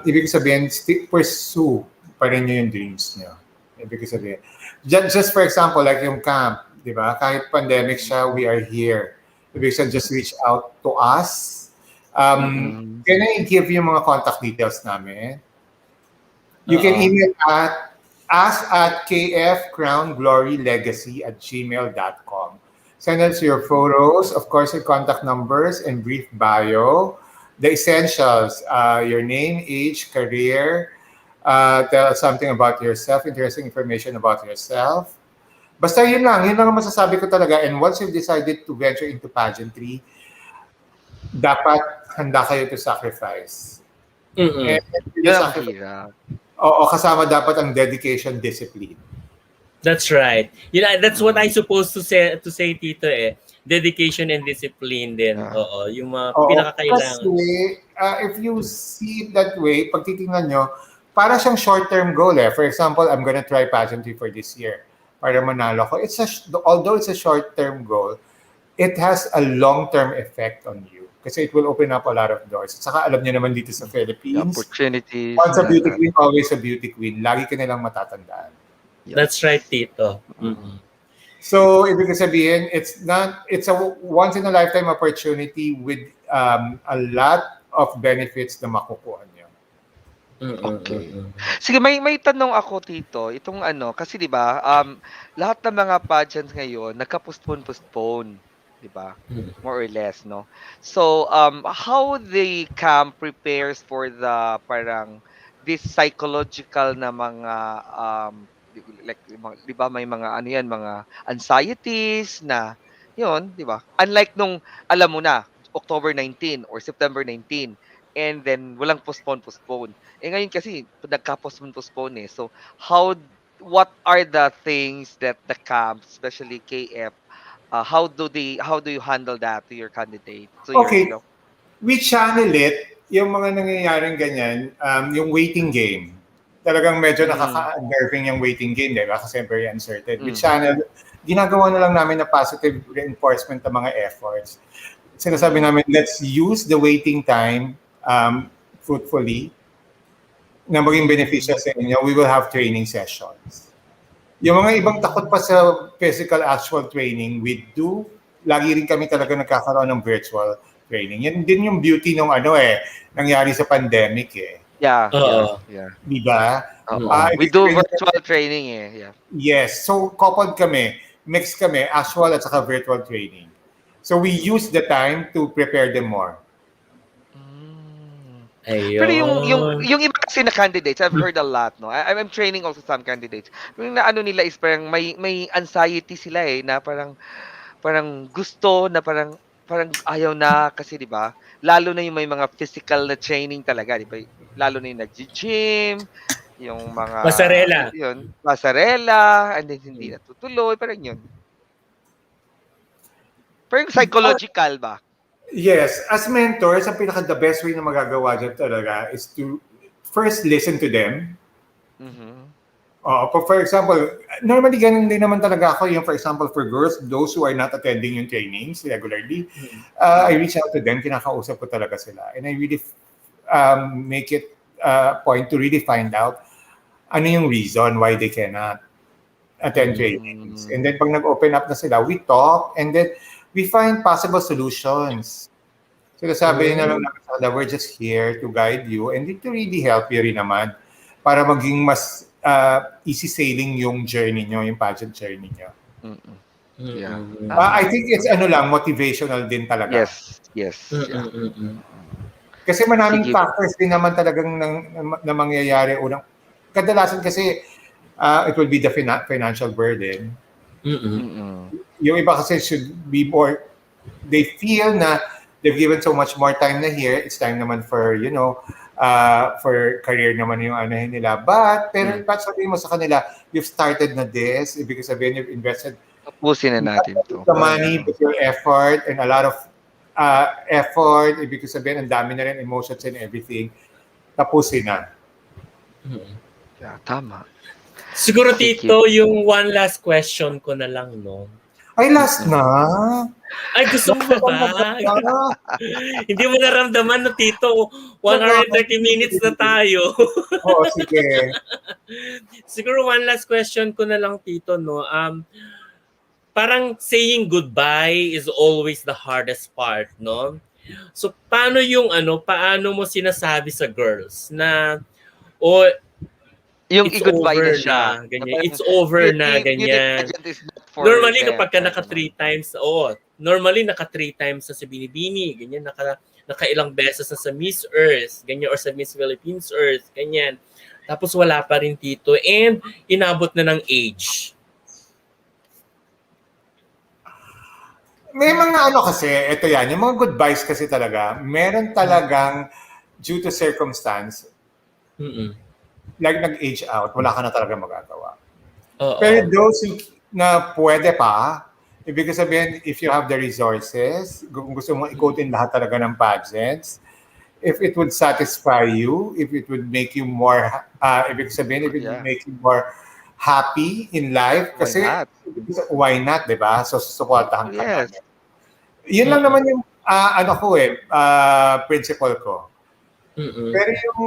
ibig sabihin, pursue pa rin nyo yung dreams nyo. Ibig sabihin. Just for example, like yung camp, di ba? Kahit pandemic siya, we are here. Ibig sabihin, just reach out to us. Can I give you mga contact details namin? You can email at us at kfcrownglorylegacy@gmail.com. Send us your photos, of course, your contact numbers, and brief bio. The essentials, your name, age, career, tell us something about yourself, interesting information about yourself. Basta yun lang ang masasabi ko talaga. And once you've decided to venture into pageantry, dapat handa kayo to sacrifice. And Yun ang hirap. Oo, kasama dapat ang dedication, discipline. That's right. That's what I supposed to say Tito eh. Dedication and discipline din. Oo, yung mga pinakakailangan. Kasi, if you see it that way, pag titingnan nyo, para siyang short-term goal eh. For example, I'm gonna try pageantry for this year para manalo ko. Although it's a short-term goal, it has a long-term effect on you. Kasi it will open up a lot of doors. At saka alam niyo naman dito sa Philippines, opportunities. once a beauty queen, always a beauty queen. Lagi ka nilang matatandaan. That's right, Tito. So, ibig sabihin, it's a once in a lifetime opportunity with a lot of benefits na makukuha niyo. Okay. Sige, may tanong ako, Tito. Itong kasi 'di ba, lahat ng mga pageants ngayon nagka-postpone, 'di ba? More or less, no? So, how the camp prepares for the parang this psychological na mga like 'di ba may mga mga anxieties na 'yon, 'di ba? Unlike nung alam mo na October 19 or September 19 and then walang postpone. Ngayon kasi nagka-postpone eh. So what are the things that the camp, especially KF, how do you handle that to your candidate? So Okay, we channel it, yung mga nangyayaring ganyan, yung waiting game. Talagang medyo nakaka-unnerving yung waiting game, di ba? Kasi very uncertain. We channel, ginagawa na lang namin na positive reinforcement ng mga efforts. Sinasabi namin, let's use the waiting time fruitfully na maging beneficial sa inyo. We will have training sessions. Yung mga ibang takot pa sa physical actual training, lagi rin kami talaga nagkakaroon ng virtual training. Yan din yung beauty ng nangyari sa pandemic eh. Yeah. Diba? We do virtual training eh. Yeah. Yes. So, coupled kami, mix kami, actual at saka virtual training. So, we use the time to prepare them more. Ayun. Pero yung iba kasi na candidates, I've heard a lot, no. I'm training also some candidates. Yung nila is parang may anxiety sila eh na parang gusto na parang ayaw na kasi 'di ba? Lalo na yung may mga physical na training talaga, 'di ba? Lalo na yung nag-gym, yung mga pasarela, and then hindi natutuloy, parang yun. Pero yung psychological ba? Yes, as mentors, ang the best way na magagawa dyan talaga is to first listen to them. For example, normally ganun din naman talaga ako. Yung for example, for girls, those who are not attending yung trainings regularly, I reach out to them, kinakausap ko talaga sila. And I really make it a point to really find out ano yung reason why they cannot attend trainings. And then pag nag-open up na sila, we talk and then we find possible solutions. So sabi na lang namin, we're just here to guide you and to really help you rin naman para maging mas easy sailing yung journey nyo, yung pageant journey nyo. Yeah. I think it's motivational din talaga. Yes. Kasi maraming factors din naman talagang na mangyayari. Kadalasan kasi it will be the financial burden. Yung iba kasi should be more, they feel na they've given so much more time na here, it's time naman for, for career naman yung nila. Pero sabihin mo sa kanila, you've started na this, ibig sabihin you've invested. Tapusin na natin to. The money, with your effort, and a lot of effort, ibig sabihin, ang dami na rin emotions and everything, tapusin na. Yeah, tama. Siguro, Tito, yung one last question ko na lang, no? Ay, last na? Ay, gusto mo pa ba? Hindi mo naramdaman no, Tito? 1 hour and 30 minutes na tayo. Oo, sige. Siguro one last question ko na lang, Tito, no? Parang saying goodbye is always the hardest part, no? So, paano mo sinasabi sa girls na, oh, Yung it's i-goodbye over na siya. na, ganyan. It's over na, Beauty ganyan. pageant is not for Normally, them. kapag ka naka 3 times, normally naka 3 times na sa Binibini, ganyan, naka ilang beses na sa Miss Earth, ganyan, or sa Miss Philippines Earth, ganyan. Tapos wala pa rin, Tito. And inabot na ng age. May mga ano kasi, ito yan, yung mga goodbyes kasi talaga, meron talagang due to circumstance, like nag-age out, wala ka na talaga magagawa. Oo. Pero those na pwede pa, ibig sabihin, if you have the resources, kung gusto mong ikutin lahat talaga ng pageants, if it would satisfy you, if it would make you more, ibig sabihin, if it would make you more happy in life, kasi why not, di ba? So, supportahan ka namin. Yun lang naman yung, principle ko. Pero yung,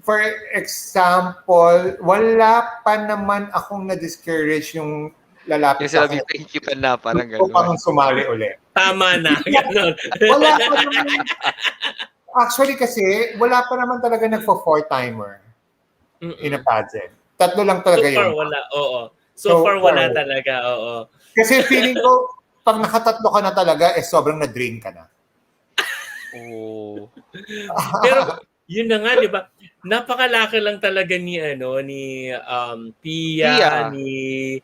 for example, wala pa naman akong na-discourage yung lalapit Yung sinabi, thank you ka na, parang gano'n. Gusto pang sumali ulit. Tama na, gano'n. Wala pa naman. Actually kasi, wala pa naman talaga nagpo-4-timer in a pageant. 3 lang talaga So far, yun. wala, oo. So far, wala talaga, oo. Kasi feeling ko, pag nakatatlo ka na talaga, sobrang na-drain ka na. Pero yun na nga, 'di ba? Napakalaki lang talaga ni Pia, ni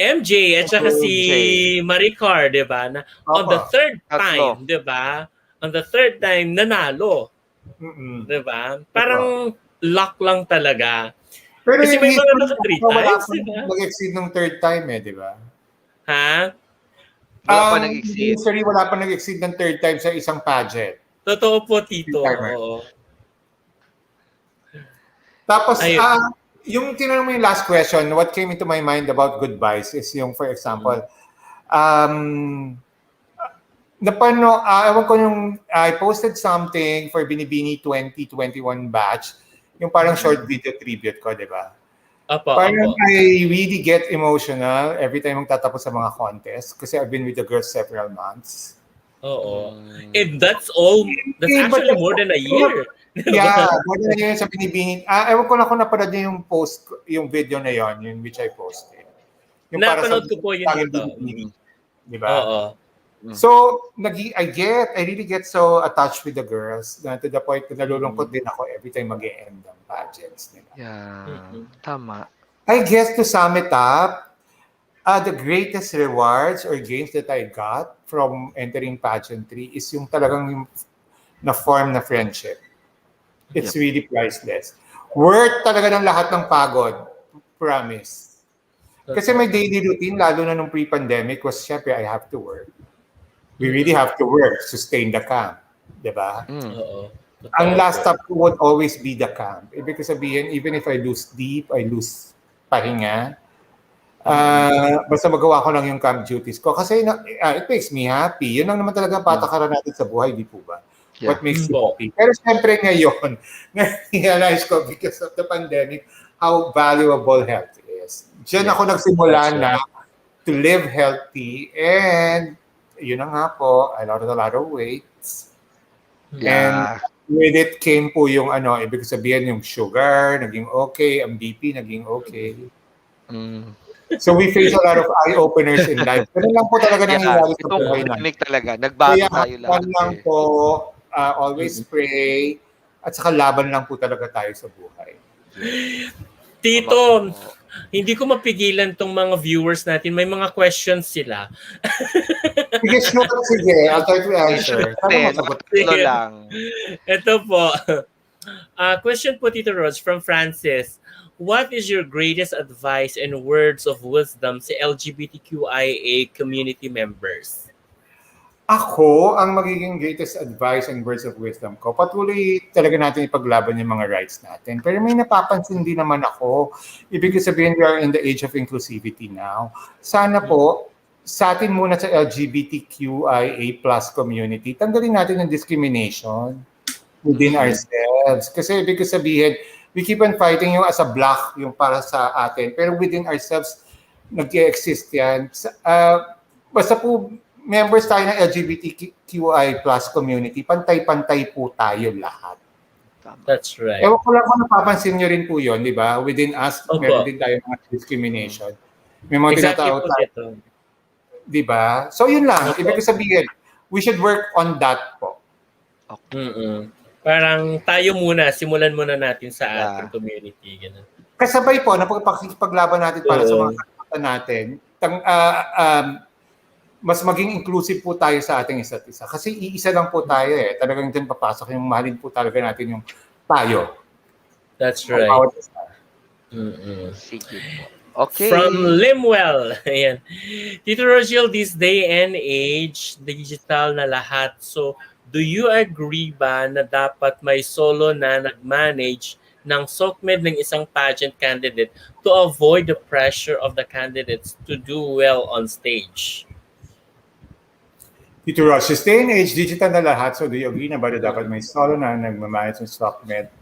MJ at saka si Maricar, 'di ba? Na on the third time, 'di ba? On the third time nanalo. 'Di ba? Parang luck lang talaga. Pero kasi may mga naka 3 times, nag-exceed ng third time di ba? Ha? Wala pa nag-exceed. Usually, wala pa nag-exceed ng third time sa isang pageant. Totoo po, Tito. Oo. Tapos, yung tinanong mo yung last question, what came into my mind about goodbyes is yung, for example, ewan ko yung, I posted something for Binibini 2021 batch, yung parang short video tribute ko, di ba? Parang I really get emotional every time magtatapos sa mga contest kasi I've been with the girls several months. Oo. And that's actually more than a year. Yeah, more than a year sa Binibini. Ewan ko na kung napanood niyo yung video na yon, yung which I posted. Yung napanood ko po yun dito. Di ba? Oo. So, I really get so attached with the girls na to the point na nalulungkot din ako every time mag-e-end ang pageants nila. Yeah, tama. I guess to sum it up, the greatest rewards or gains that I got from entering pageantry is yung talagang yung na-form na friendship. It's really priceless. Worth talaga ng lahat ng pagod. Promise. Kasi my daily routine, lalo na nung pre-pandemic, was syempre I have to work. We really have to work, sustain the camp. Diba? Ang last stop ko would always be the camp. Ibig sabihin, even if I lose sleep, I lose pahinga, basta magawa ko lang yung camp duties ko. Kasi it makes me happy. Yun lang naman talaga patakaran natin sa buhay, di po ba? What makes you happy? Pero siyempre ngayon, na-realize ko because of the pandemic, how valuable health is. Diyan ako nagsimula na to live healthy and yun na nga po, I lost a lot of weight. And with it came po yung ibig sabihin yung sugar, naging okay, ang BP, naging okay. So we face a lot of eye-openers in life. Ganun lang po talaga nangyayari sa buhay natin. Talaga, nagbago tayo lahat. Kaya lang po, always pray, at saka laban lang po talaga tayo sa buhay. Tito, hindi ko mapigilan tong mga viewers natin. May mga questions sila. Sige, I'll try to answer. Sige lang. Ito po. Question po, Tito Rose, from Francis. What is your greatest advice and words of wisdom sa LGBTQIA community members? Ako, ang magiging greatest advice and words of wisdom ko, patuloy talaga natin ipaglaban yung mga rights natin. Pero may napapansin din naman ako. Ibig sabihin, we are in the age of inclusivity now. Sana po, sa atin muna sa LGBTQIA plus community, tanggalin natin yung discrimination within ourselves. Kasi ibig sabihin, we keep on fighting yung as a block, yung para sa atin. Pero within ourselves, nag-exist yan. Basta po, members tayo ng LGBTQI plus community, pantay-pantay po tayo lahat. That's right. Ewan ko lang kung napapansin nyo rin po yun, di ba? Within us, Opo. meron din tayo mga discrimination. May mga Exactly tinatawag po tayo, dito. di ba? So yun lang, Opo. ibig sabihin, we should work on that po. Parang tayo muna, simulan muna natin sa Yeah. ating community. Ganun. Kasabay po, napagpaglaban natin para sa Oo. mga kapatan natin, mas maging inclusive po tayo sa ating isa't isa. Kasi iisa lang po tayo eh. Talagang dyan papasok yung mahalin po talaga natin yung tayo. That's Ang right. bawat isa. Sige po. Okay. From Limwell. Ayan. Tito Rogel, this day and age, digital na lahat. So, do you agree ba na dapat may solo na nag-manage ng SOCMED ng isang pageant candidate to avoid the pressure of the candidates to do well on stage? Tito Ross, this day and age, digital na lahat. So do you agree na ba na dapat may solo na nagmamanage ng StockMed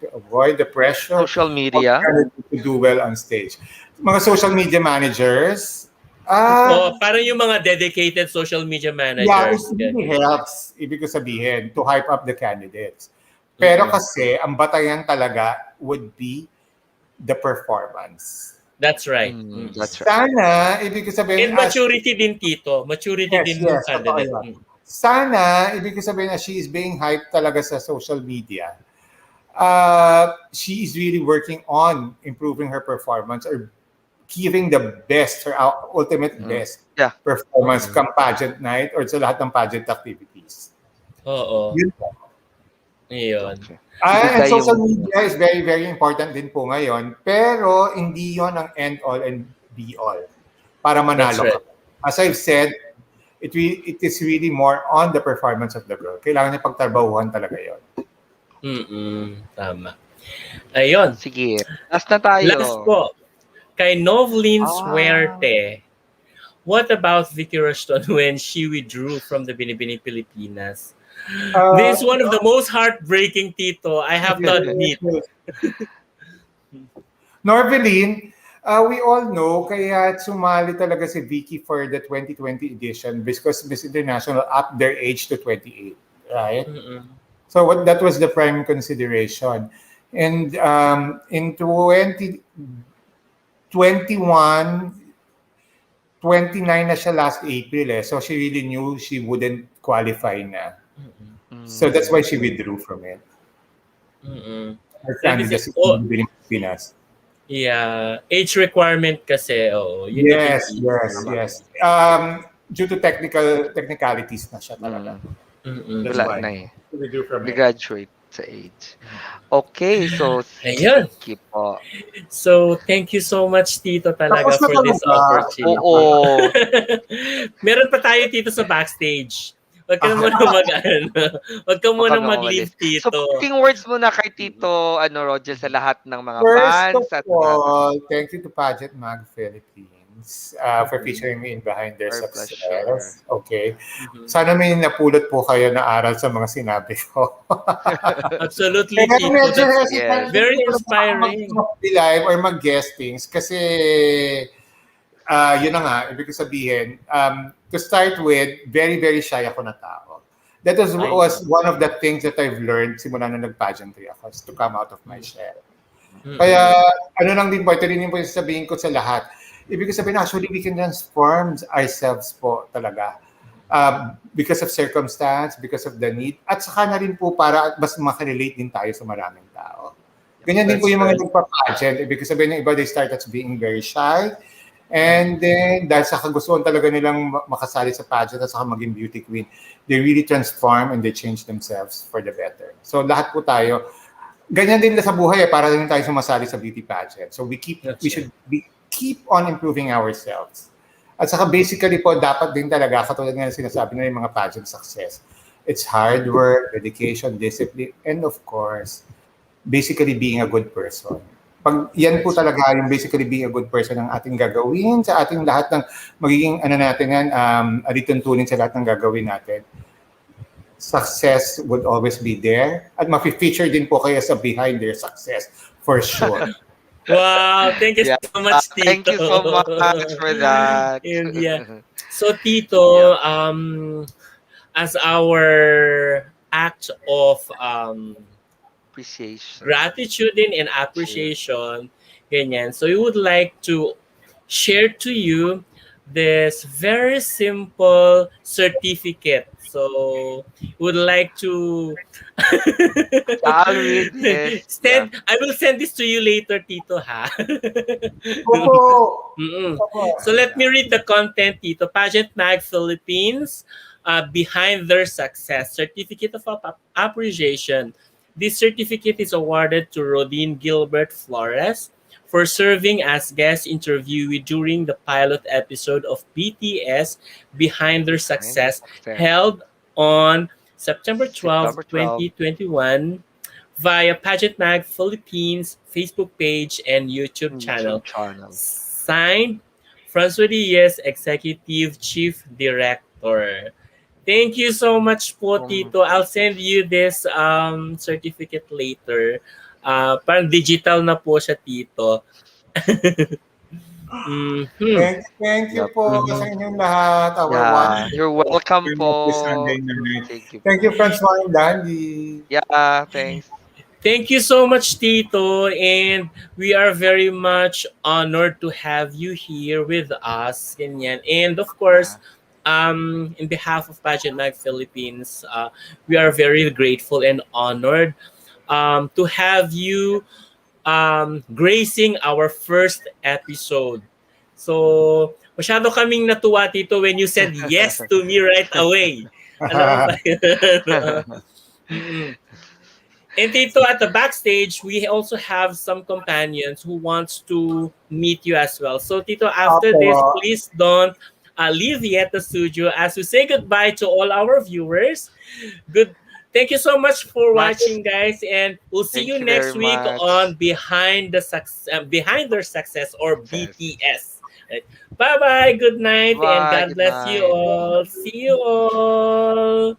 to avoid the pressure Social media. of candidates to do well on stage? Mga social media managers, Parang yung mga dedicated social media yeah, managers. it really helps, ibig ko sabihin, to hype up the candidates. Pero kasi, ang batayan talaga would be the performance. That's right. That's right. Sana, ibig ko sabihin, And maturity din, Tito. Maturity din ng candidate. totoo yan. Sana, ibig ko sabihin na she is being hyped talaga sa social media. She is really working on improving her performance or giving the best, her ultimate best Yeah. performance come pageant night or sa lahat ng pageant activities. Oo. Yun po. Ayun. Okay. And Ibigay social yung- media is very, very important din po ngayon. Pero hindi yon ang end all and be all para manalo That's ka. As I've said, it is really more on the performance of the girl. Kailangan niya pagtrabahuhan talaga yon. Tama. Ayun. Sige. Last na tayo. Last po. Kay Novlin Ah. Suerte. What about Vicky Rushton when she withdrew from the Binibini Pilipinas? This is one of the most heartbreaking, Tito. I have to admit. Norveline, we all know kaya sumali talaga si Vicky for the 2020 edition because Miss International upped their age to 28, right? So that was the prime consideration. And in 2021, 29 na siya last April eh. So she really knew she wouldn't qualify na. So that's why she withdrew from it. Her candidacy in the Pilipinas. Yeah. Age requirement kasi. Oo. You need Yes, to- yes. Due to technicalities na siya talaga. That's Wala why. na eh. She withdrew from it. Graduate sa age. Okay, so Ayun. sige po. So, thank you so much, Tito, talaga Tapos na for this talaga. opportunity. Oo. Meron pa tayo, Tito, sa backstage. Huwag ka na muna Huwag ka muna mag-leave, So, Tito. putting words muna kay Tito Roger sa lahat ng mga First fans of at mga all, thank you to Pageant Mag Philippines for featuring me in Behind Their Our Success. pleasure. Okay. Sana may napulot po kayo na aral sa mga sinabi ko. Absolutely, Kaya Tito. medyo That's hesitant very din po inspiring. mag-live or mag-guestings kasi yun na nga, ibig ko sabihin, to start with, very, very shy ako na tao. That was one of the things that I've learned simula na nag-pageantry ako, is to come out of my shell. Kaya, ano lang din po, ito rin po yung sabihin ko sa lahat. Ibig sabihin, actually, we can transform ourselves po talaga. Because of circumstance, because of the need, at saka na rin po para mas makarelate din tayo sa maraming tao. Ganyan din po yung mga nagpa-pageant. Ibig sabihin, yung iba, they start as being very shy. And then, dahil sa kagustuhan talaga nilang makasali sa pageant at saka maging beauty queen, they really transform and they change themselves for the better. So, lahat po tayo, ganyan din sa buhay, para rin tayo sumasali sa beauty pageant. So, we should keep on improving ourselves. At saka basically po, dapat din talaga, katulad nga sinasabi na yung mga pageant success, it's hard work, dedication, discipline, and of course, basically being a good person. Pag yan po That's talaga yung basically being a good person ang ating gagawin sa ating lahat ng magiging ano natin yan, alituntunin sa lahat ng gagawin natin. Success would always be there at mafe-feature din po kayo sa behind their success for sure. Wow, thank you yeah. so much, Thank Tito. you so much for that. And yeah. So, Tito, Yeah. as our act of Appreciation. gratitude din and Cheers. appreciation, ganyan. So, we would like to share to you this very simple certificate. So, would like to I'll read this. Yeah. I will send this to you later, Tito, ha? Opo. Mm-mm. Opo. So let me read the content, Tito. Pageant Mag Philippines, behind their success, certificate of appreciation. This certificate is awarded to Rodin Gilbert Flores for serving as guest interviewee during the pilot episode of BTS Behind Their Behind the Success, success. held on September 12, September 12. 2021 via Pageant Mag Philippines Facebook page and YouTube YouTube channel. channel. Signed, Francois Diaz, Executive Chief Director. Thank you so much po, Tito. I'll send you this certificate later. Parang digital na po siya, Tito. Mhm. Thank you Yep. po sa inyong lahat. Our Yeah. wonderful You're welcome this po. Sunday night. Thank you. Thank you, Francois and Dandy. Yeah, thanks. Thank you so much, Tito. And we are very much honored to have you here with us. Ganyan. And of course, in behalf of Pageant Mag Philippines, we are very grateful and honored to have you gracing our first episode. So, masyado kaming natuwa, Tito, when you said yes to me right away. Alam mo ba yun? Mm-mm. And Tito, at the backstage, we also have some companions who wants to meet you as well. So Tito, after this, Opo. please don't leave yet the studio as we say goodbye to all our viewers. Good. Thank you so much for Much. watching, guys, and we'll see Thank you you next very week much. on Behind Their Success or Success. BTS. Bye bye. Good night, and Bye. God Good bless you night. all. See you all.